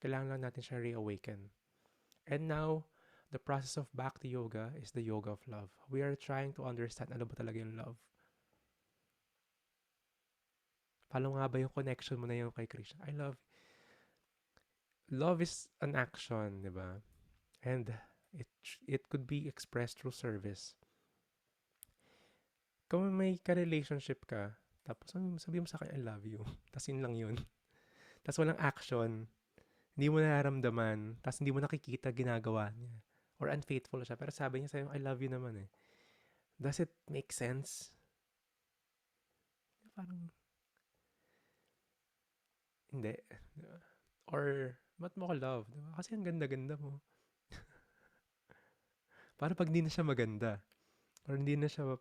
Kailangan lang natin siya reawaken. And now, the process of Bhakti Yoga is the yoga of love. We are trying to understand ano ba talaga yung love. Paano nga ba yung connection mo na yung kay Krishna? Love is an action, di ba? And it it could be expressed through service. Kung may ka-relationship ka, tapos sabi mo sa kanya, I love you. Tapos yun lang yun. Tapos walang action. Hindi mo nararamdaman. Tapos hindi mo nakikita ginagawa niya. Or unfaithful siya. Pero sabi niya sa'yo, I love you naman eh. Does it make sense? Parang, hindi. Diba? Or, ba't mo ko love? Diba? Kasi ang ganda-ganda mo. Para pag hindi na siya maganda. Or hindi na siya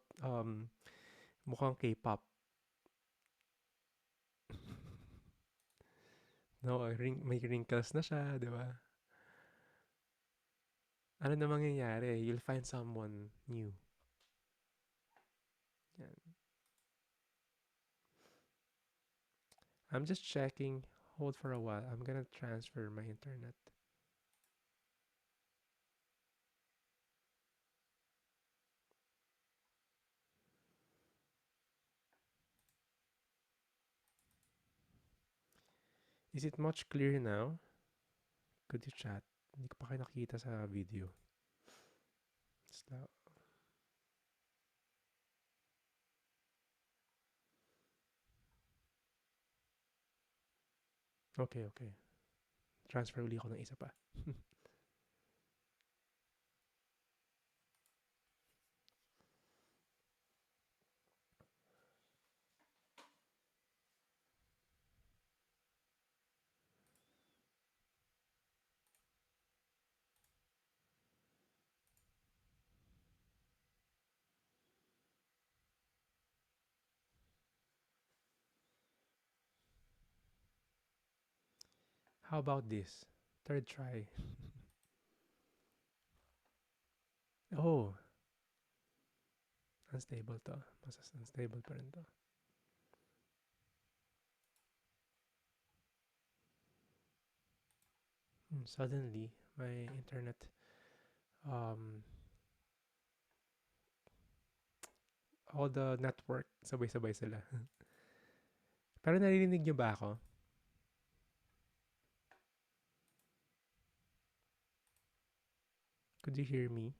mukhang K-pop. No, may wrinkles na siya, di ba? Ano na mangyayari? You'll find someone new. Yan. I'm just checking. Hold for a while. I'm gonna transfer my internet. Is it much clear now? Could you chat? Hindi ko pa kayo nakikita sa video. Slow. Okay. Transfer uli ako ng isa pa. How about this? Third try. Oh, unstable to. Mas unstable pa rin to. Suddenly, my internet um all the network sabay-sabay sila. Pero naririnig niyo ba ako? Could you hear me?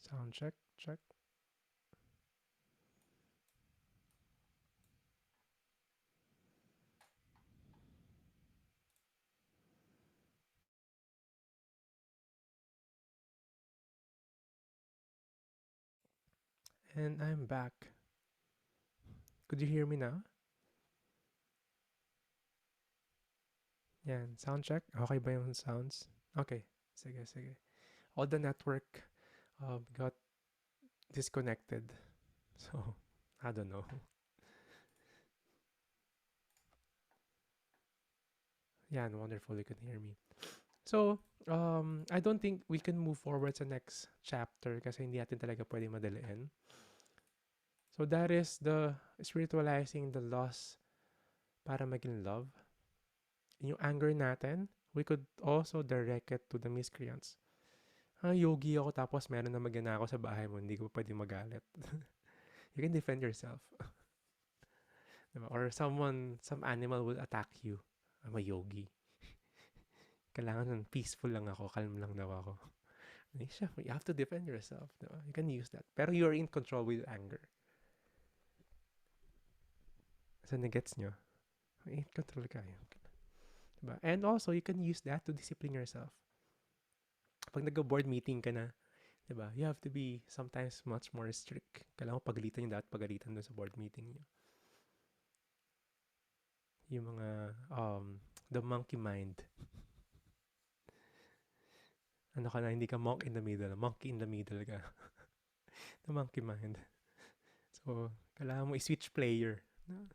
Sound check, check. And I'm back. Could you hear me now? Yan, sound check. Okay ba yung sounds? Okay. Sige, sige. All the network got disconnected. So, I don't know. Yan, wonderful. You can hear me. So, I don't think we can move forward sa next chapter kasi hindi natin talaga pwede madaliin. So, that is the spiritualizing the loss para maging love. Yung anger natin, we could also direct it to the miscreants. Yogi ako tapos meron na mag-ako sa bahay mo, hindi ko pwede magalit. You can defend yourself. Diba? Or some animal will attack you. I'm a yogi. Kailangan nun, peaceful lang ako, calm lang daw ako. You have to defend yourself. Diba? You can use that. Pero you're in control with anger. So, nagets nyo? In control ka. Diba? And also, you can use that to discipline yourself. Pag nag-board meeting ka na, diba? You have to be sometimes much more strict. Kailangan mo pagalitan yung dapat pagalitan doon sa board meeting nyo. Yung mga, the monkey mind. Ano ka na, hindi ka monk in the middle. Monkey in the middle ka. The monkey mind. So, kailangan mo i-switch player. No?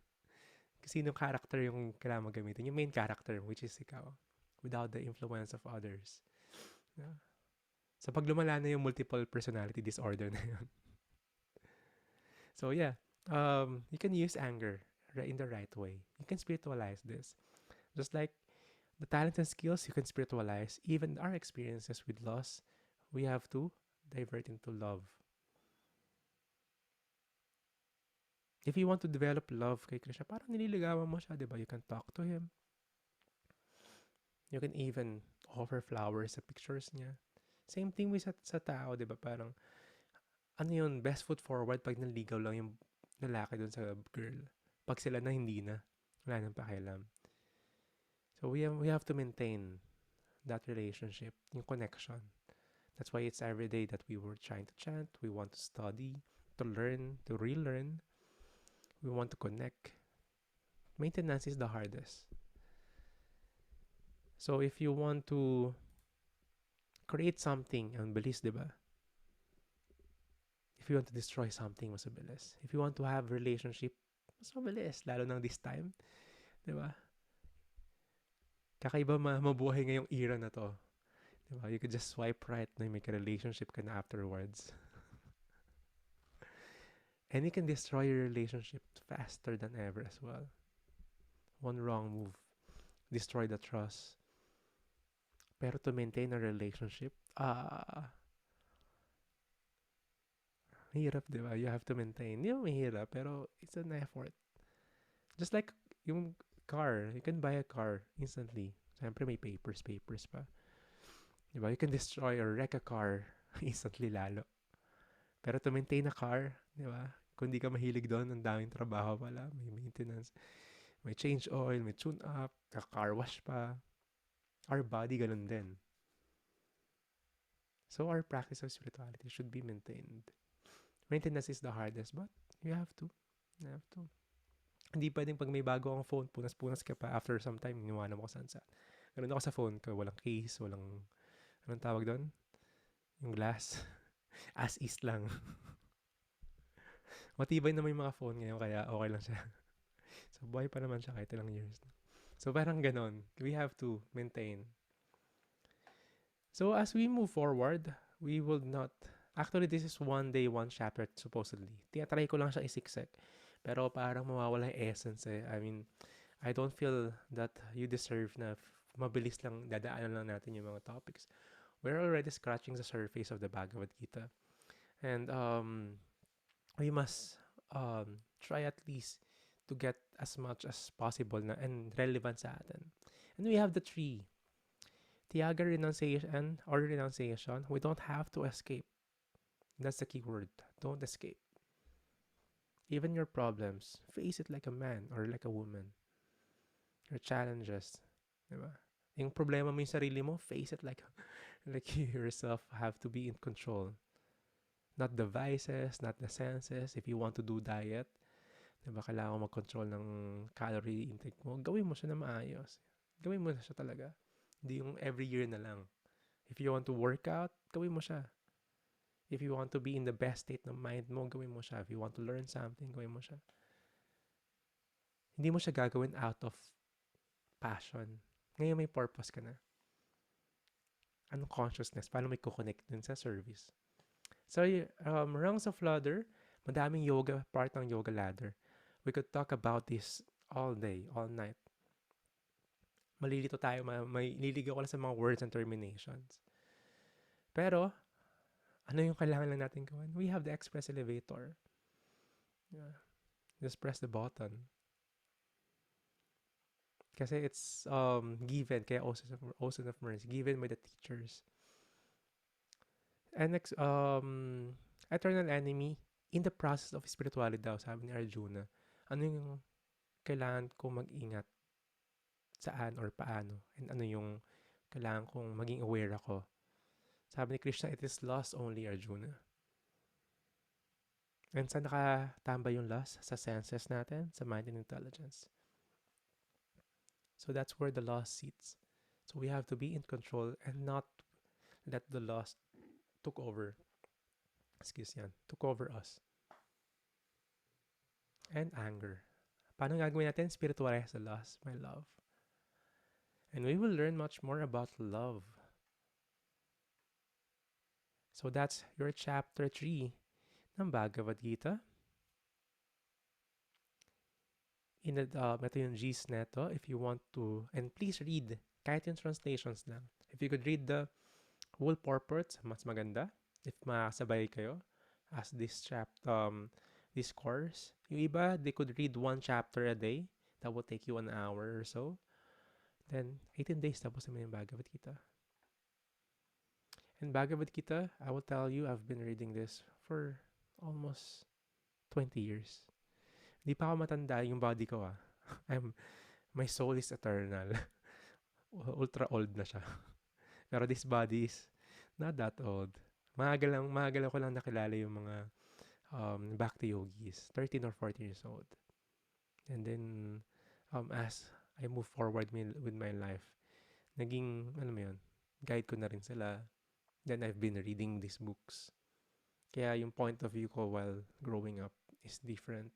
Kasi yung character yung kailangan mo gamitin. Yung main character, which is ikaw. Without the influence of others. No? So, pag lumala na yung multiple personality disorder na yun. So, yeah. You can use anger in the right way. You can spiritualize this. Just like the talents and skills you can spiritualize, even our experiences with loss, we have to divert into love. If you want to develop love kay Krishna, parang nililigawan mo siya, di ba? You can talk to him. You can even offer flowers sa pictures niya. Same thing with sa tao, di ba? Parang, ano yun, best foot forward pag naligaw lang yung lalaki dun sa girl. Pag sila na, hindi na. Wala nang pakialam. So we have to maintain that relationship, yung connection. That's why it's every day that we were trying to chant. We want to study, to learn, to relearn. We want to connect. Maintenance is the hardest. So if you want to create something, ang bilis, di ba? If you want to destroy something, mas mabilis. If you want to have relationship, mas mabilis. Lalo nang this time, di ba? Kakaiba mabuhay ngayong era na to. Diba? You could just swipe right na make a relationship ka na afterwards. And you can destroy your relationship faster than ever as well. One wrong move, destroy the trust. Pero to maintain a relationship, mahirap, diba? You have to maintain. Hindi mahirap, pero it's an effort. Just like yung car, you can buy a car instantly. Siyempre may papers pa. Diba? You can destroy or wreck a car instantly lalo. Pero to maintain a car, di ba? Kung di ka mahilig doon, ang daming trabaho pala. May maintenance, may change oil, may tune up, car wash pa. Our body, ganun din. So our practice of spirituality should be maintained. Maintenance is the hardest, but you have to. You have to. Hindi pwedeng pag may bago akong phone, punas-punas ka pa after some time, iniwanan mo ko saan. Ganun ako sa phone ko, walang case, walang, anong tawag doon? Yung glass. As is lang. Matibay naman yung mga phone ngayon, kaya okay lang siya. So, buhay pa naman siya kahit ilang years. So, parang ganon. We have to maintain. So, as we move forward, we will not... Actually, this is one day, one chapter, supposedly. Tinatry ko lang siya isiksik. Pero parang mawawala yung essence eh. I mean, I don't feel that you deserve na mabilis lang, dadaanan lang natin yung mga topics. We're already scratching the surface of the Bhagavad Gita. And we must try at least to get as much as possible na and relevant sa atin. And we have the three. Tiyaga, renunciation, or renunciation. We don't have to escape. That's the key word. Don't escape. Even your problems, face it like a man or like a woman. Your challenges. Diba? Yung problema mo yung sarili mo, face it like you yourself have to be in control. Not the vices, not the senses. If you want to do diet, diba, kailangan mag-control ng calorie intake mo. Gawin mo siya na maayos. gawin mo na siya talaga. Hindi yung every year na lang. If you want to work out, gawin mo siya. If you want to be in the best state ng mind mo, gawin mo siya. If you want to learn something, gawin mo siya. Hindi mo siya gagawin out of passion. Ngayon may purpose ka na. Anong consciousness? Paano may kukonect dun sa service? So, rungs of ladder, madaming yoga, part ng yoga ladder. We could talk about this all day, all night. Malilito tayo, may liligaw ko lang sa mga words and terminations. Pero, ano yung kailangan lang natin gawin? We have the express elevator. Yeah. Just press the button. Kasi it's given, kaya ocean of mercy, given by the teachers. And next, eternal enemy, in the process of spirituality daw, sabi ni Arjuna, ano yung kailangan kong mag-ingat saan or paano? And ano yung kailangan kong maging aware ako? Sabi ni Krishna, it is lost only, Arjuna. And saan nakatambay yung loss? Sa senses natin, sa mind and intelligence. So that's where the loss sits. So we have to be in control and not let the loss took over. Took over us. And anger. Paano gagawin natin? Spiritualize the loss, my love. And we will learn much more about love. So that's your chapter 3 ng Bhagavad Gita. Ito yung G's neto if you want to, and please read, kahit yung translations lang. If you could read the whole purport, mas maganda. If makasabay kayo as this this course. Yung iba, they could read 1 chapter a day. That will take you 1 hour or so. Then, 18 days tapos naman yung Bhagavad Gita. And Bhagavad Gita, I will tell you, I've been reading this for almost 20 years. Di pa ako matanda yung body ko my soul is eternal. Ultra old na siya. Pero this body is not that old. Magal ko lang nakilala yung mga Bhakti yogis, 13 or 14 years old. And then, as I move forward with my life, naging, guide ko na rin sila. Then I've been reading these books. Kaya yung point of view ko while growing up is different.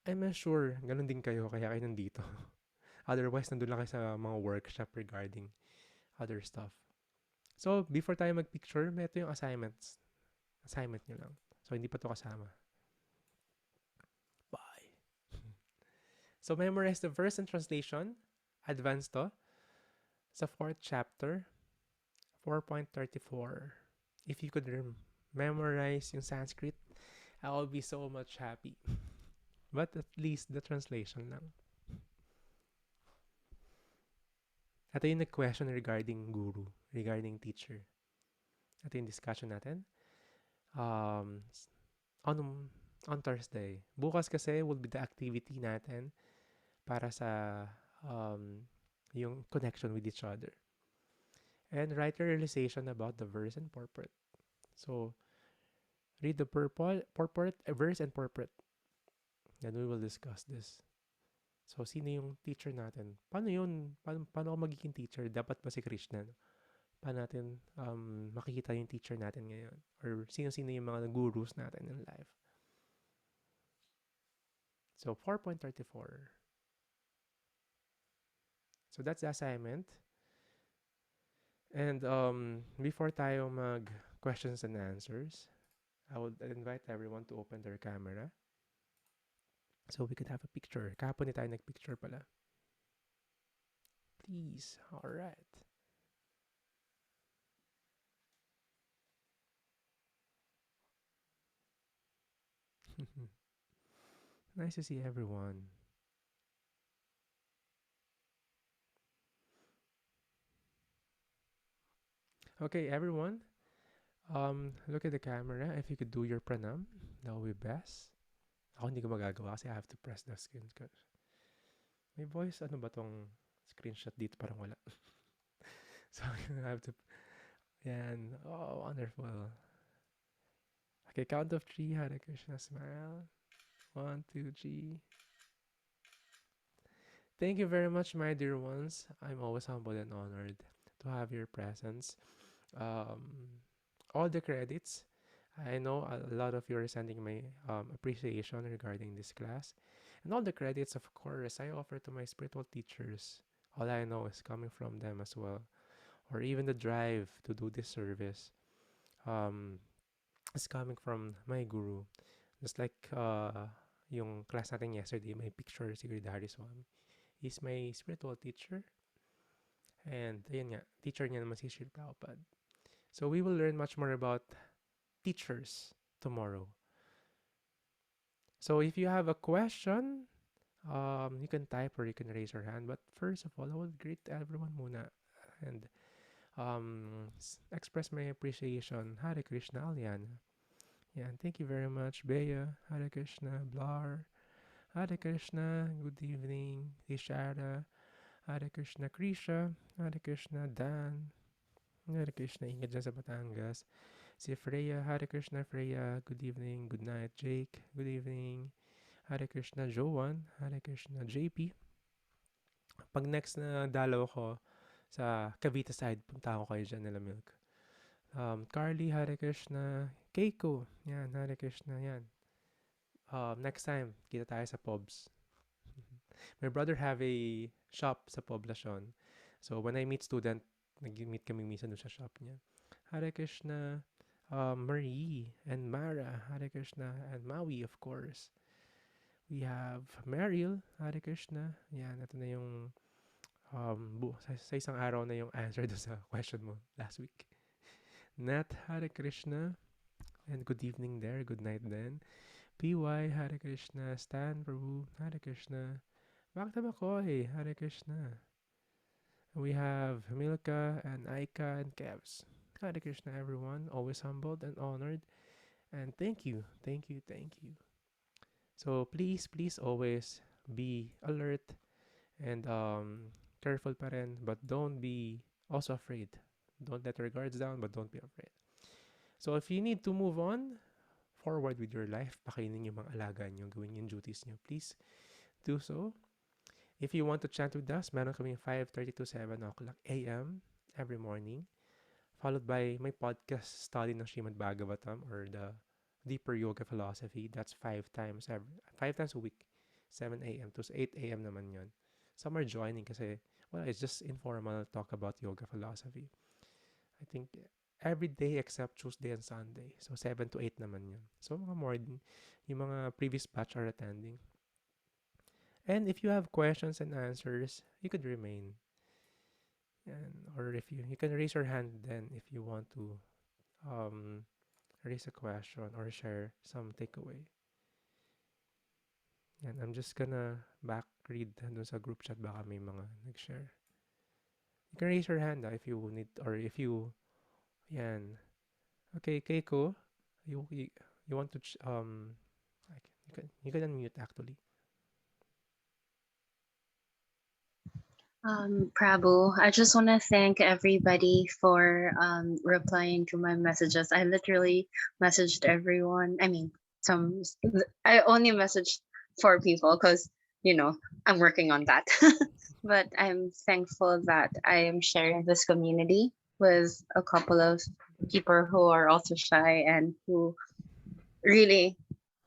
I'm not sure, ganun din kayo, kaya kayo nandito. Otherwise, nandun lang kayo sa mga workshop regarding other stuff. So, before tayo mag-picture, ito yung assignments. Assignment nyo lang. So, hindi pa to kasama. Bye. So, memorize the verse and translation. Advance to. Sa 4th chapter, 4.34. If you could memorize yung Sanskrit, I will be so much happy. But at least the translation lang. Ito yung nag-question regarding guru, regarding teacher. Ito yung discussion natin. On Thursday. Bukas kasi will be the activity natin para sa yung connection with each other. And write your realization about the verse and purport. So, read the purport, verse and purport. Then we will discuss this. So, sino yung teacher natin? Paano yun? Paano ako magiging teacher? Dapat ba si Krishna? Paano natin makikita yung teacher natin ngayon? Or sino-sino yung mga gurus natin in life? So, 4.34. So, that's the assignment. And before tayo mag-questions and answers, I would invite everyone to open their camera. So, we could have a picture. Kahapon tayo nag-picture pala. Please. Alright. Nice to see everyone. Okay, everyone. Look at the camera. If you could do your pranam, that would be best. Ako hindi ko magagawa kasi I have to press the screen. May voice, ano ba tong screenshot dito? Parang wala. So, I have to... Yan. Oh, wonderful. Okay, count of 3. Hare Krishna, smile. 1, 2, 3. Thank you very much, my dear ones. I'm always humbled and honored to have your presence. Um, all the credits. I know a lot of you are sending my appreciation regarding this class. And all the credits, of course, I offer to my spiritual teachers. All I know is coming from them as well. Or even the drive to do this service um, is coming from my guru. Just like yung class natin yesterday, my picture si Gridhari Swami. He's my spiritual teacher. And ayun nga, teacher niya naman si Sri Prabhupada. So we will learn much more about teachers tomorrow. So if you have a question, you can type or you can raise your hand. But first of all, I will greet everyone muna and express my appreciation. Hare Krishna, Aliana. Yeah, and thank you very much, Bea. Hare Krishna, Blar. Hare Krishna, good evening. Ishara. Hare Krishna, Krisha. Hare Krishna, Dan. Hare Krishna, ingat dyan sa Batangas. Si Freya, Hare Krishna, Freya. Good evening, good night, Jake. Good evening. Hare Krishna, Joan. Hare Krishna, JP. Pag next na dalaw ko sa Cavite side, punta ako kayo dyan nila Milk. Carly, Hare Krishna. Keiko, yan, Hare Krishna, yan. Next time, kita tayo sa Pobs. My brother have a shop sa Poblacion. So, when I meet student, nag-meet kami minsan doon sa shop niya. Hare Krishna, Marie and Mara, Hare Krishna, and Maui, of course. We have Meryl, Hare Krishna. Yan, ito na yung sa isang araw na yung answer do sa question mo last week. Nat, Hare Krishna. And good evening there. Good night then. PY, Hare Krishna. Stan, Prabhu, Hare Krishna. Bakit McCoy, Hare Krishna. We have Milka and Aika and Kevs. Hare Krishna, everyone. Always humbled and honored. And thank you, thank you, thank you. So please, please always be alert and careful pa rin, but don't be also afraid. Don't let your guards down, but don't be afraid. So if you need to move on forward with your life, pakainin yung mga alaga nyo, gawin yung duties nyo, please do so. If you want to chant with us, meron kaming 5:30 to 7 o'clock a.m. every morning, followed by my podcast study ng Srimad Bhagavatam or the Deeper Yoga Philosophy. That's 5 times a week, 7 a.m. to 8 a.m. naman yon. Some are joining kasi, well, it's just informal talk about yoga philosophy. I think every day except Tuesday and Sunday. So 7 to 8 naman yun. So mga more, yung mga previous batch are attending. And if you have questions and answers, you could remain. Or if you can raise your hand then if you want to um, raise a question or share some takeaway. Yan, I'm just gonna back read dun sa group chat baka may mga nag-share. You can raise your hand if you need or if you yan. Okay, Keiko, you want to you can unmute actually. Prabhu, I just want to thank everybody for replying to my messages. I literally messaged everyone. I mean, I only messaged 4 people because, I'm working on that. But I'm thankful that I am sharing this community with a couple of people who are also shy and who really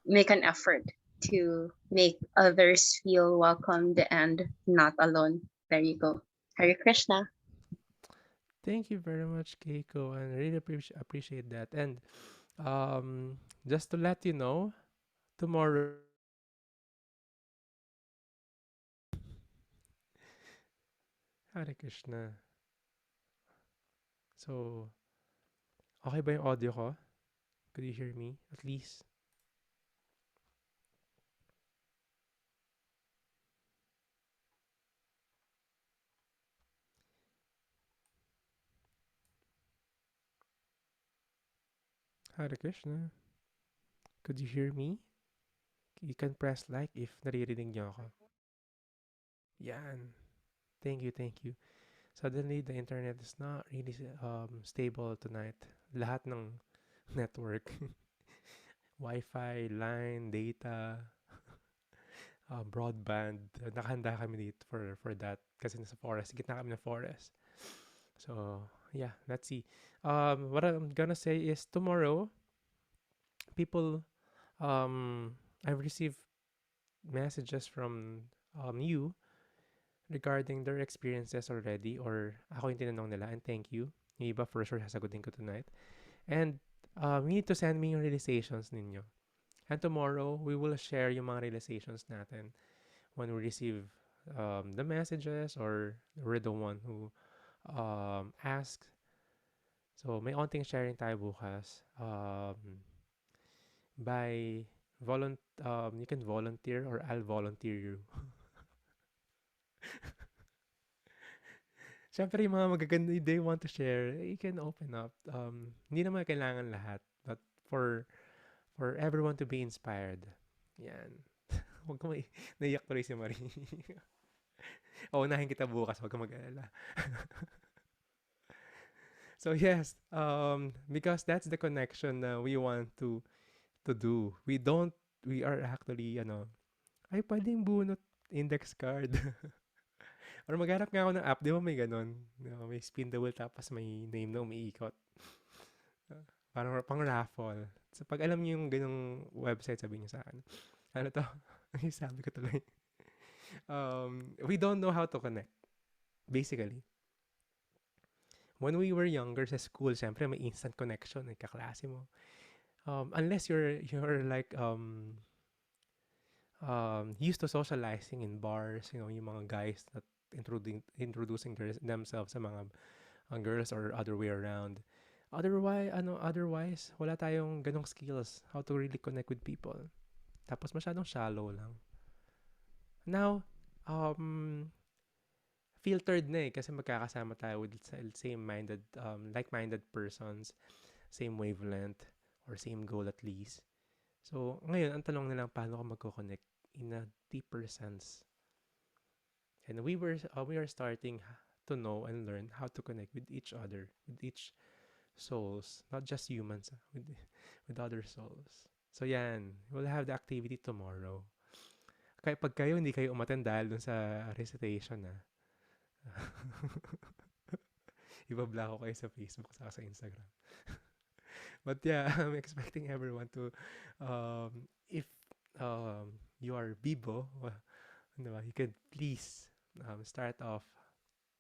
make an effort to make others feel welcomed and not alone. There you go. Hare Krishna. Thank you very much, Keiko, and I really appreciate that. And just to let you know, tomorrow Hare Krishna. So, okay ba yung audio ko? Could you hear me at least? Hare Krishna. Could you hear me? You can press like if naririnig niyo ako. Yan. Thank you, thank you. Suddenly, the internet is not really stable tonight. Lahat ng network. Wi-Fi, line, data. broadband. Nakahanda kami dito for that kasi nasa forest. Gitna kami ng forest. So, yeah, let's see. What I'm gonna say is tomorrow, people, I've received messages from you regarding their experiences already or ako yung tinanong nila and thank you. Yung iba for sure sasagutin ko tonight. And you need to send me yung realizations ninyo. And tomorrow, we will share yung mga realizations natin when we receive the messages or we're the one who asks. So, may onting sharing tayo bukas. By you can volunteer or I'll volunteer you. Siyempre, yung mga magaganda, they want to share, you can open up. Hindi naman kailangan lahat, but for everyone to be inspired. Yan. Huwag ka naiyak tuloy si Marie. O, unahin kita bukas, huwag ka mag-alala. So yes, because that's the connection na we want to do. We are actually, ay, pwedeng bunot index card. Or maghanap nga ako ng app, di ba may ganon? May spin the wheel tapos may name na umiikot. Parang pang raffle. So, pag alam niyo yung ganong website, sabihin niyo sa akin. Ano to? Ay, sabi ko tuloy. We don't know how to connect. Basically. When we were younger sa school, syempre may instant connection, kaklase mo. Unless you're like used to socializing in bars, yung mga guys that introducing themselves sa mga girls or other way around. Otherwise, wala tayong ganong skills how to really connect with people. Tapos masyadong shallow lang. Now, filtered na kasi magkakasama tayo with same-minded, like-minded persons, same wavelength, or same goal at least. So, ngayon, ang tanong na lang, paano ka magko-connect in a deeper sense? And we are starting to know and learn how to connect with each other, with each souls, not just humans, with other souls. So yan, we'll have the activity tomorrow. Kaya pag hindi kayo umattend dahil dun sa recitation ibabla ko kayo sa Facebook sa Instagram. But yeah, I'm expecting everyone to, if you are Bibo, you could please start off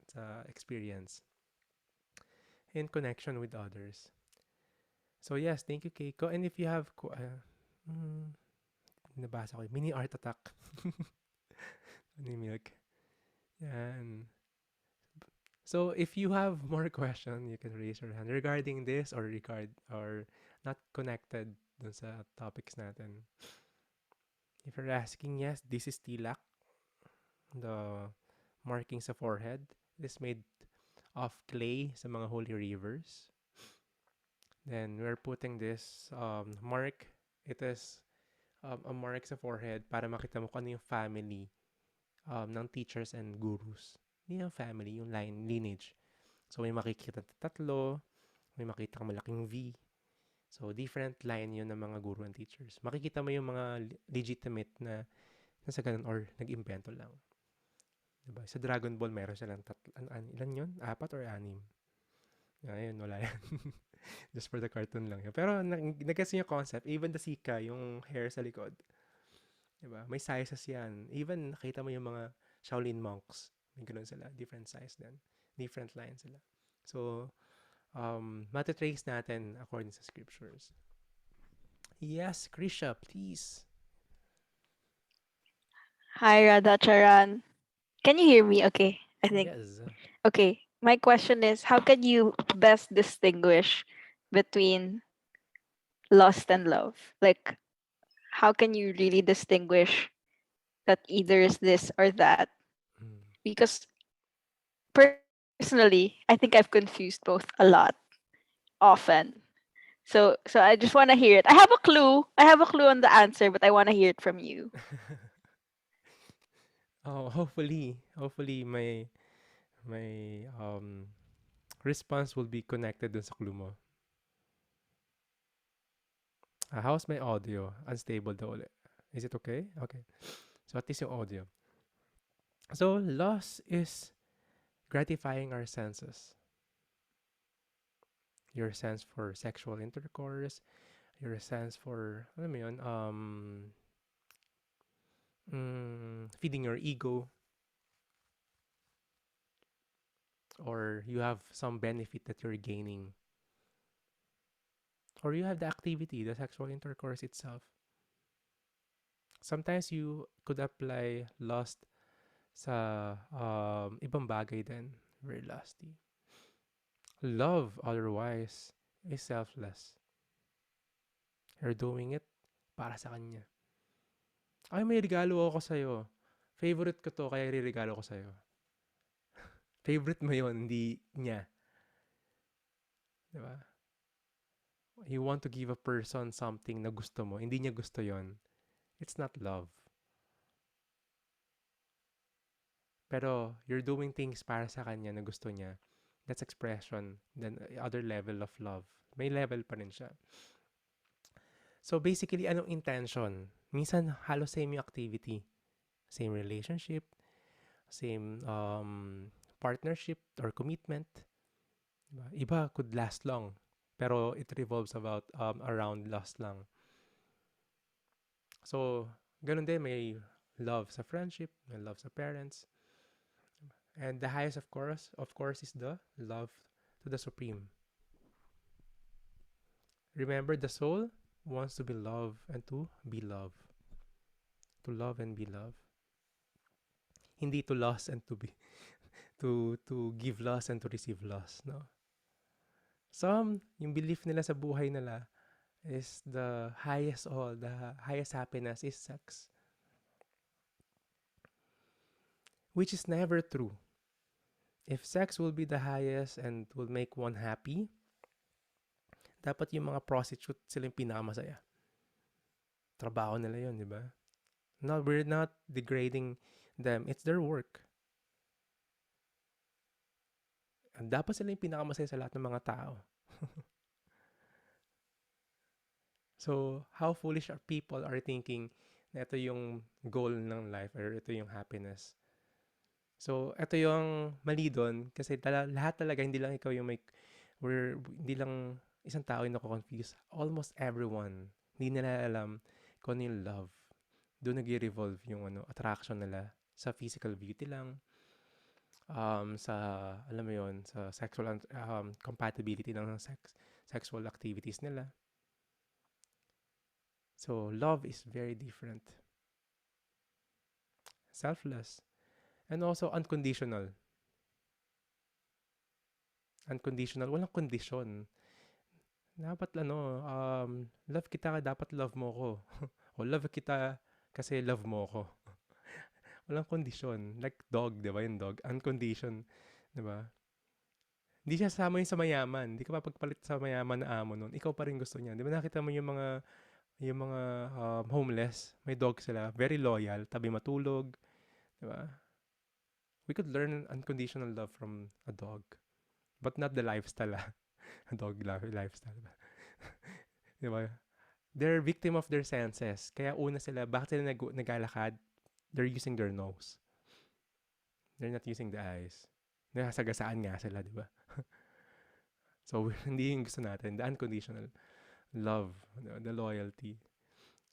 sa experience in connection with others. So yes, thank you, Keiko. And if you have, nabasa ko, mini art attack. Ni Milk. Yan. So if you have more question, you can raise your hand regarding this or not connected dun sa topics natin. If you're asking, yes, this is tilak, the marking sa forehead. It is made of clay sa mga holy rivers. Then we're putting this mark. It is a mark sa forehead para makita mo kung ano yung family ng teachers and gurus. Hindi yung family, yung lineage. So may makikita tatlo, may makita kang malaking V. So different line yun ng mga guru and teachers. Makikita mo yung mga legitimate na sa ganun or nag-invento lang. Diba? Sa Dragon Ball, meron silang ilan yun? 4 or 6? Ayun, wala yan. Just for the cartoon lang yun. Pero nag-guess yung concept. Even the Sika, yung hair sa likod. Diba? May sizes yan. Even nakita mo yung mga Shaolin monks. May ganun sila. Different size din. Different lines sila. So, matitrace natin according sa scriptures. Yes, Krisha, please. Hi, Radhacharan. Can you hear me? Okay, I think. Yes. Okay, my question is, how can you best distinguish between lust and love? Like, how can you really distinguish that either is this or that? Because personally, I think I've confused both a lot, often. So I just want to hear it. I have a clue. I have a clue on the answer, but I want to hear it from you. Oh, hopefully my response will be connected dun sa clue mo. How's my audio? Unstable daw ulit. Is it okay? Okay. So, at least yung audio. So, loss is gratifying our senses. Your sense for sexual intercourse, your sense for, alam mo yun, feeding your ego, or you have some benefit that you're gaining, or you have the activity, the sexual intercourse itself. Sometimes you could apply lust sa ibang bagay din. Very lusty. Love, otherwise, is selfless. You're doing it para sa kanya. Ay, may regalo ako sa'yo. Favorite ko to, kaya ririgalo ko sa'yo. Favorite mo yun, hindi niya. Diba? You want to give a person something na gusto mo, hindi niya gusto yon. It's not love. Pero you're doing things para sa kanya na gusto niya. That's expression. Then other level of love. May level pa rin siya. So basically, anong intention? Minsan halos same yung activity. Same relationship, same partnership or commitment. Diba? Iba could last long. Pero it revolves about around lust lang. So, ganun din, may love sa friendship, may love sa parents. And the highest, of course, is the love to the Supreme. Remember, the soul wants to be loved and to be loved. To love and be loved. Hindi to loss and to be to give loss and to receive loss, no? Some, yung belief nila sa buhay nila is the highest happiness is sex. Which is never true. If sex will be the highest and will make one happy, dapat yung mga prostitute sila yung pinakamasaya. Trabaho nila yun, di ba? No, we're not degrading them. It's their work. And dapat sila yung pinakamasaya sa lahat ng mga tao. So, how foolish are people are thinking na ito yung goal ng life or ito yung happiness. So, ito yung mali doon kasi lahat talaga, hindi lang ikaw yung hindi lang isang tao yung nako-confuse. Almost everyone, hindi nila alam kung ano yung love. Doon nag-revolve yung attraction nila sa physical beauty lang, sa, alam mo yun, sa sexual compatibility ng sexual activities nila. So, love is very different. Selfless. And also unconditional. Unconditional. Walang kondisyon. Dapat love kita, dapat love mo ko. O love kita kasi love mo ko. Walang kondisyon. Like dog, di ba yung dog? Unconditioned, di ba? Hindi siya sama yung sa mayaman. Hindi ka mapagpalit sa mayaman na amo nun. Ikaw pa rin gusto niya. Di ba nakita mo yung mga homeless, may dog sila, very loyal, tabi matulog, di ba? We could learn unconditional love from a dog, but not the lifestyle, a dog lifestyle. Di ba? They're victim of their senses. Kaya una sila, bakit sila naglalakad? They're using their nose. They're not using the eyes. Nasagasaan nga sila, di ba? So, hindi yung gusto natin. The unconditional love, the loyalty.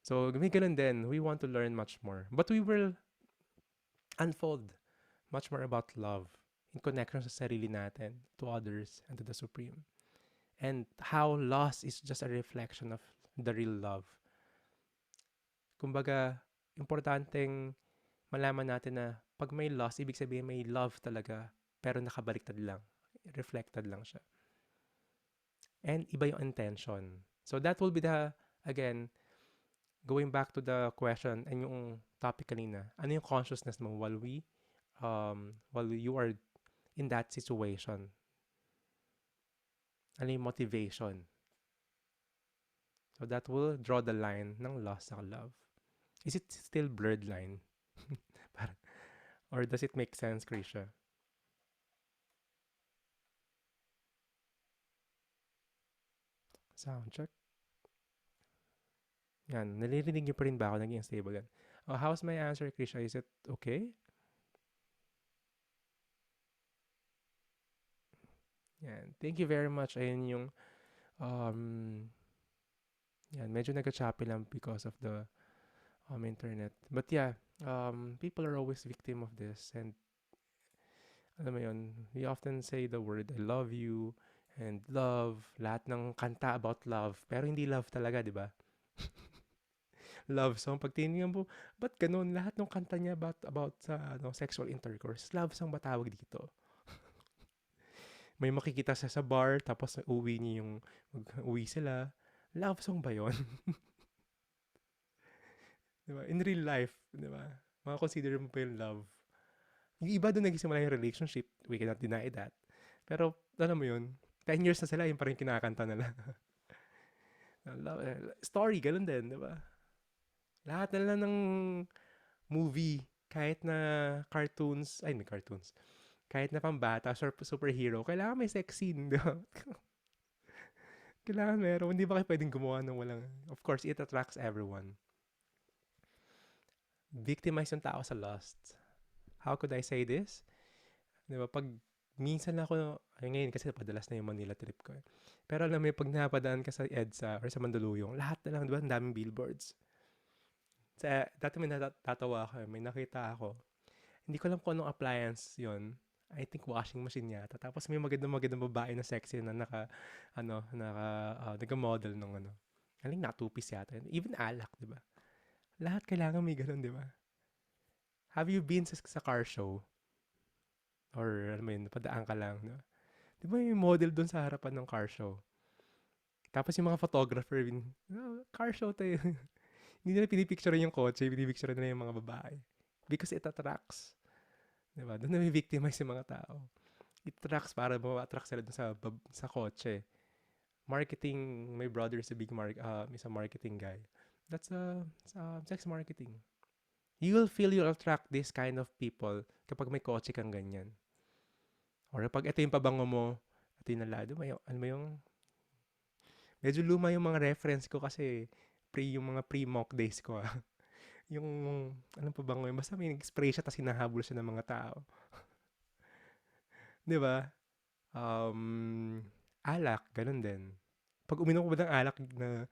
So, may ganun din. We want to learn much more. But we will unfold much more about love in connection sa sarili natin, to others, and to the Supreme. And how loss is just a reflection of the real love. Kumbaga, importanteng malaman natin na pag may loss, ibig sabihin may love talaga, pero nakabaliktad lang. Reflected lang siya. And iba yung intention. So that will be again, going back to the question and yung topic kanina, ano yung consciousness mo while you are in that situation? Ano yung motivation? So that will draw the line ng loss sa love. Is it still blurred line? Or does it make sense, Krisha? Sound check. Yan, nalirinig niyo pa rin ba ako? Naging stable yan. How's my answer, Krisha? Is it okay? Yan. Thank you very much. Ayun yung, um, yan, medyo nag-choppy lang because of the internet. But yeah, people are always victim of this. And alam mo yun, we often say the word, I love you, and love, lahat ng kanta about love. Pero hindi love talaga, di ba? Love song. Pag tinignan mo, ba't ganun? Lahat ng kanta niya about sa sexual intercourse. Love song ba tawag dito? May makikita sa bar, tapos uwi niya yung, uwi sila. Love song ba yon? Di ba? In real life, di ba? Consider mo pa yung love. Yung iba doon nagsimula yung relationship. We cannot deny that. Pero, alam mo yun, 10 years na sila, yung parang kinakanta nila. Story, ganun din, di ba? Lahat na lang ng movie, kahit na cartoons, ay, may cartoons, kahit na pambata, superhero, kailangan may sex scene, di ba? Kailangan meron. Hindi ba kayo pwedeng gumawa ng walang... Of course, it attracts everyone. Victimize yung tao sa lust. How could I say this? Di ba, pag minsan ako, ay ngayon kasi padalas na yung Manila trip ko. Pero alam mo, pag napadaan ka sa EDSA or sa Mandaluyong, lahat na lang, di ba, ang daming billboards. Dati may natatawa ako, may nakita ako. Hindi ko alam kung anong appliance yon. I think washing machine yata. Tapos may magandang babae na sexy na naka-model ng ano. Aling natupis yata. Even alak, di ba? Lahat kailangan may ganun, di ba? Have you been sa car show? Or, alam mo yun, napadaan ka lang, no? Di ba yung model doon sa harapan ng car show? Tapos yung mga photographer, car show tayo. Hindi nila pinipicture yung kotse, pinipicture nila yung mga babae. Because it attracts. Diba? Doon na may victimize yung mga tao. It attracts para ma-attract sila dun sa kotse. Marketing, my brother is a is a marketing guy. That's sex marketing. You will feel you'll attract this kind of people kapag may kotse kang ganyan. Or pag ito yung pabango mo, ito yung nalado, ano mo yung, medyo luma yung mga reference ko kasi yung mga pre-mock days ko yung, anong pabango yun, basta may nag-spray siya tapos hinahabol siya ng mga tao. Di ba? Alak, ganun din. Pag uminom ko ba ng alak na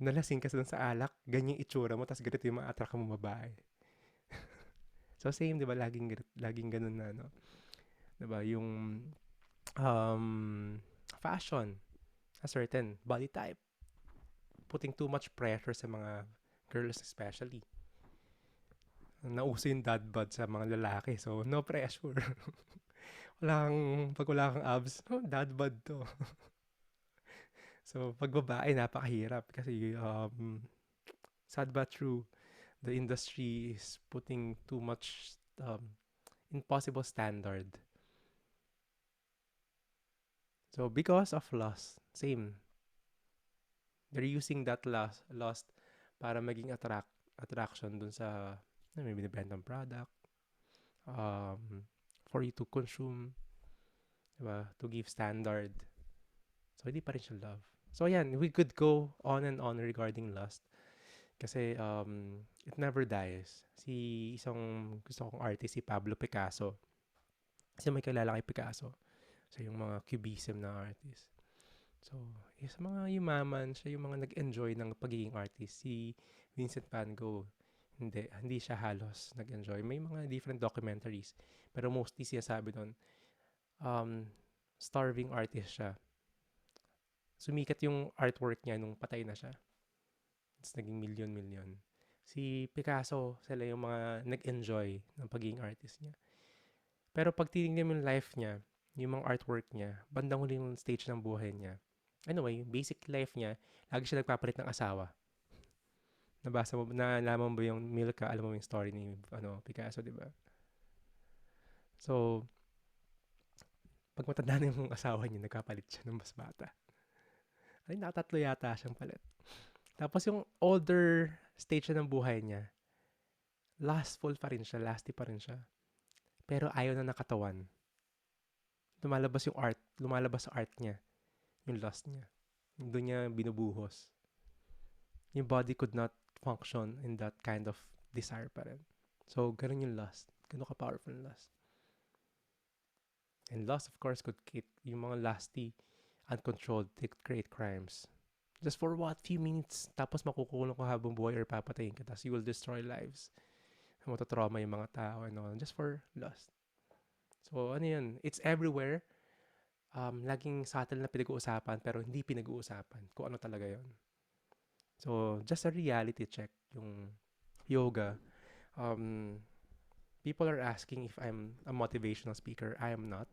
nalasing ka sa alak, ganyang itsura mo, tapos ganito yung ma-attract mo babae. So same, di ba? Laging ganun na, no? Di ba? Yung fashion, a certain body type, putting too much pressure sa mga girls especially. Nauso yung dad bod sa mga lalaki, so no pressure. Pag wala kang abs, dad bod to. So, pag babae, napakahirap kasi sad but true, the industry is putting too much impossible standard. So, because of lust, same. They're using that lust para maging attraction dun sa may binibentang product for you to consume, diba? To give standard. So, hindi pa rin siya love. So, ayan, we could go on and on regarding lust. Kasi, it never dies. Isang gusto kong artist, si Pablo Picasso. Kasi may kilala kay Picasso. So, yung mga cubism na artist. So, sa mga yumaman, siya yung mga nag-enjoy ng pagiging artist. Si Vincent Van Gogh, hindi siya halos nag-enjoy. May mga different documentaries. Pero mostly siya sabi doon, starving artist siya. Sumikat yung artwork niya nung patay na siya. It's naging million. Si Picasso, sila yung mga nag-enjoy ng pagiging artist niya. Pero pag tinignan mo yung life niya, yung mga artwork niya, bandang huling stage ng buhay niya. Anyway, basic life niya, lagi siya nagpapalit ng asawa. Nalaman mo ba yung Milka? Alam mo yung story ni Picasso, di ba? So, pag matanda na yung asawa niya, nagkapalit siya ng mas bata. Ay, nakatatlo yata siyang palit. Tapos yung older stage na ng buhay niya, lasty pa rin siya. Pero ayaw na nakatawan. Lumalabas sa art niya, yung lust niya. Doon niya binubuhos. Yung body could not function in that kind of desire pa rin. So, ganun yung lust. Ganun ka-powerful yung lust. And lust, of course, could create yung mga lusty, uncontrolled, they could create crimes. Just for what? Few minutes. Tapos makukulong ka habang buhay or papatayin ka. Tapos you will destroy lives. Matatrauma yung mga tao and all. Just for lust. So, ano yun? It's everywhere. Laging subtle na pinag-uusapan pero hindi pinag-uusapan kung ano talaga yon. So, just a reality check yung yoga. Um, People are asking if I'm a motivational speaker. I am not.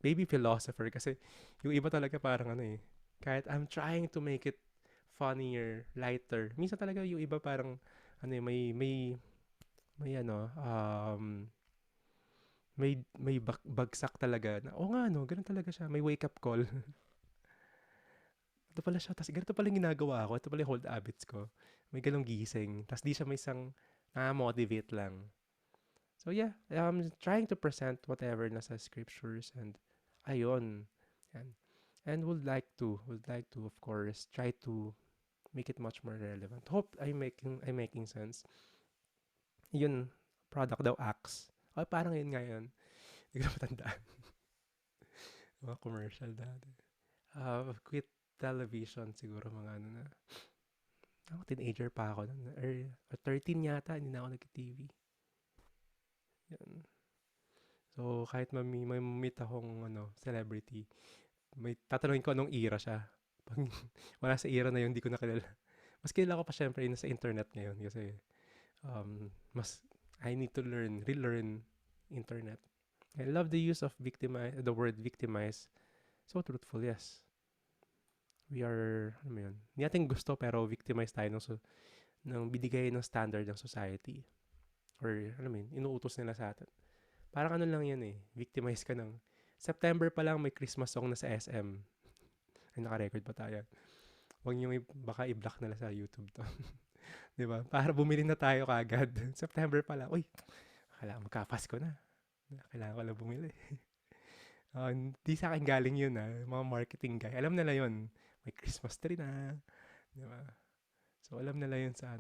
Maybe philosopher kasi yung iba talaga parang ano eh. Kahit I'm trying to make it funnier, lighter. Minsan talaga yung iba parang ano eh, may ano, may bagsak talaga na, oo nga no, ganun talaga siya. May wake up call. Ito pala siya. Tapos ganito pala yung ginagawa ko. Ito pala yung hold habits ko. May ganong gising. Tapos di siya may isang na-motivate lang. So yeah, trying to present whatever nasa scriptures and ayun. Yan. And would like to of course try to make it much more relevant. Hope I'm making sense. Yun, product daw Axe. Ay, parang yun nga yun. Hindi ko na matandaan. Mga commercial dati. Quit television siguro mga ano na. Ako, teenager pa ako. Or 13 yata, hindi na ako nag-TV. Yan. So, kahit may meet akong celebrity, may tatanungin ko anong era siya. Pag wala sa era na yun, hindi ko na kilala. Mas kilala ko pa syempre yun sa internet ngayon kasi mas I need to relearn internet. I love the use of the word victimize. So truthful, yes. We are, ano mo yun, hindi natin gusto pero victimize tayo ng binigay ng standard ng society. Or, ano mo yun, inuutos nila sa atin. Parang ano lang yan eh, victimize ka ng, September pa lang may Christmas song na sa SM. Ay, naka-record pa tayo. Huwag nyo, baka i-block nila sa YouTube to. Di ba? Para bumili na tayo kagad. September pa lang, uy, kailangan magka-Pasko na. Kailangan ko lang bumili. Di sa akin galing yun mga marketing guy. Alam nila yun. May Christmas tree na. Di ba? So, alam nila yun sa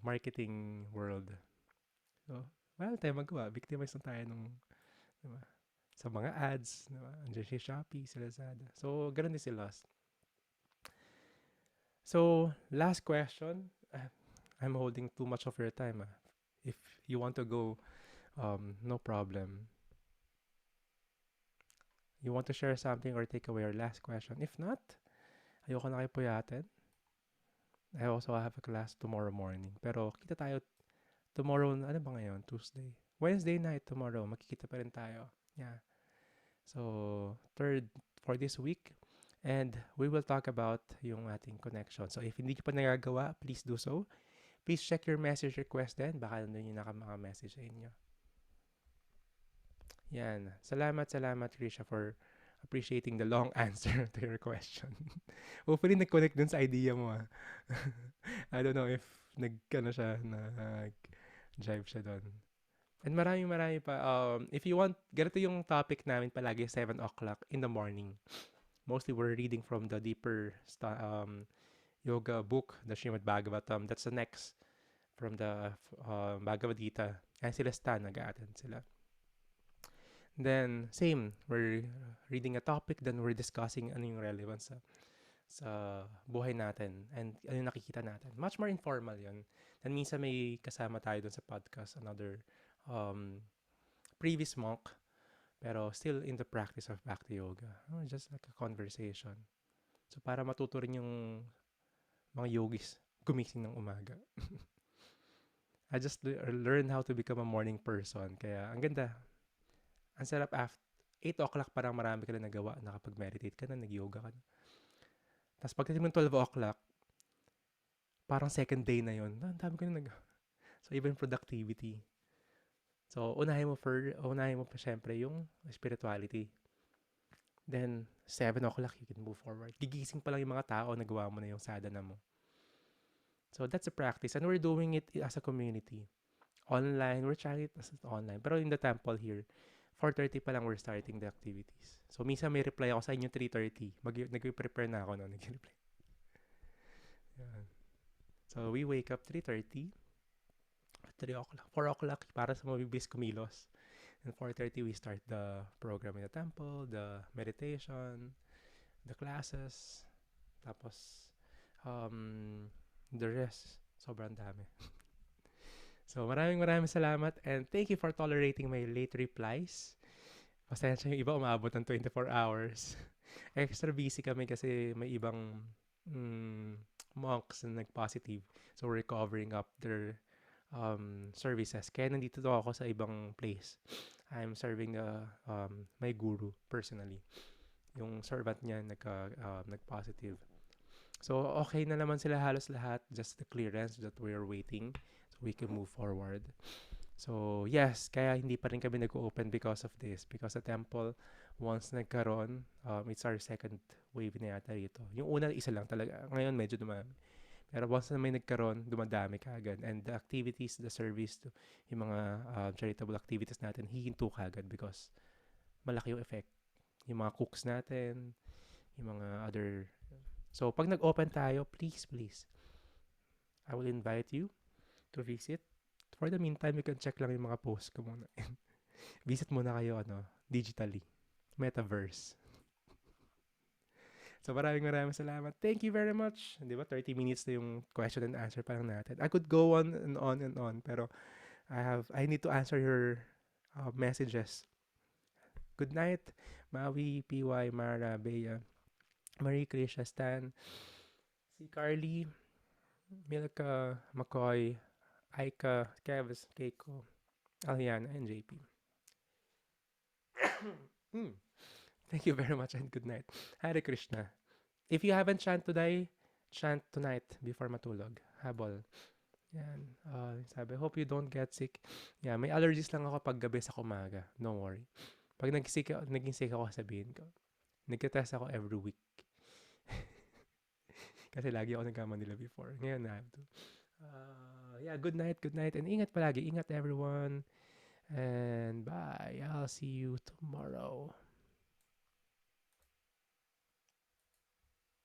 marketing world. So, well, tayo magawa. Victimize na tayo nung, di ba? Sa mga ads, di ba? Andiyan si Shopee, si Lazada. So, ganun din si Lost. So, last question. I'm holding too much of your time. If you want to go, no problem. You want to share something or take away your last question? If not, ayoko na kayo puyatin. I also have a class tomorrow morning. Pero kita tayo tomorrow, ano ba ngayon? Tuesday. Wednesday night tomorrow. Makikita pa rin tayo. Yeah. So, third for this week. And we will talk about yung ating connection. So, if hindi nyo pa nagagawa, please do so. Please check your message request din. Baka nandun yung message sa inyo. Yan. Salamat, Krisha, for appreciating the long answer to your question. Hopefully, nag-connect dun sa idea mo. I don't know if nag-jive siya dun. And marami pa. If you want, ganito yung topic namin palagi, 7 o'clock in the morning. Mostly, we're reading from the deeper yoga book, the Srimad Bhagavatam. That's the next from the Bhagavad Gita. And sila Stan, nag-a-attend sila. Then, same. We're reading a topic, then we're discussing ano yung relevance sa buhay natin and ano yung nakikita natin. Much more informal yun. Then, minsan may kasama tayo dun sa podcast, another previous monk, pero still in the practice of Bhakti Yoga. Just like a conversation. So, para matuto rin yung mga yogis gumising ng umaga. I just learned how to become a morning person. Kaya, ang ganda. Ang sarap after 8 o'clock parang marami ka na nagawa. Nakapag-meditate ka na, nag-yoga ka na. Tapos pagdating mo 12 o'clock, parang second day na yun. Ang dami ko na nagawa. So, even productivity. So, unahin mo pa syempre yung spirituality. Then, 7 o'clock, you can move forward. Gigising pa lang yung mga tao, nagawa mo na yung sadhana mo. So, that's a practice. And we're doing it as a community. Online, we're trying it as online. Pero in the temple here, 4:30 pa lang we're starting the activities. So, minsan may reply ako sa inyo 3:30. Nag-prepare na ako na nag-reply. Yan. So we wake up 3:30, 3 o'clock, 4 o'clock para sa mabibis kumilos. And 4:30 we start the program in the temple, the meditation, the classes, tapos the rest. Sobrang dami. So maraming salamat and thank you for tolerating my late replies. Pasensya yung iba umabot ng 24 hours. Extra busy kami kasi may ibang mm, monks na nag-positive. So we're covering up their services. Kaya nandito to ako sa ibang place. I'm serving my guru personally. Yung servant niya nag-positive. So okay na naman sila halos lahat. Just the clearance that we're waiting so we can move forward. So yes, kaya hindi pa rin kami nag-open because of this. Because the temple, once nagkaroon, it's our second wave na yata rito. Yung una, isa lang talaga. Ngayon, medyo dumami. Pero once na may nagkaroon, dumadami kaagad. And the activities, the service, yung mga charitable activities natin, hihinto kaagad because malaki yung effect. Yung mga cooks natin, yung mga other... So, pag nag-open tayo, please, I will invite you to visit. For the meantime, you can check lang yung mga posts ko muna. Visit muna kayo, digitally. Metaverse. So maraming salamat. Thank you very much. Di ba, 30 minutes na yung question and answer pa lang natin. I could go on and on and on, pero I need to answer your messages. Good night, Maui, PY, Mara, Bea, Marie, Krisha, Stan, si Carly, Milka, McCoy, Aika, Kevs, Keiko, Aliana, and JP. Thank you very much and good night. Hare Krishna. If you haven't chant tonight before matulog. Habol. Yan. Sabi, hope you don't get sick. Yeah, may allergies lang ako pag gabi sa kumaga. Don't worry. Pag naging sick ako, sabihin ko. Nagka-test ako every week. Kasi lagi ako nagkamanila before. Ngayon na have to. Yeah, good night. And ingat palagi. Ingat everyone. And bye. I'll see you tomorrow.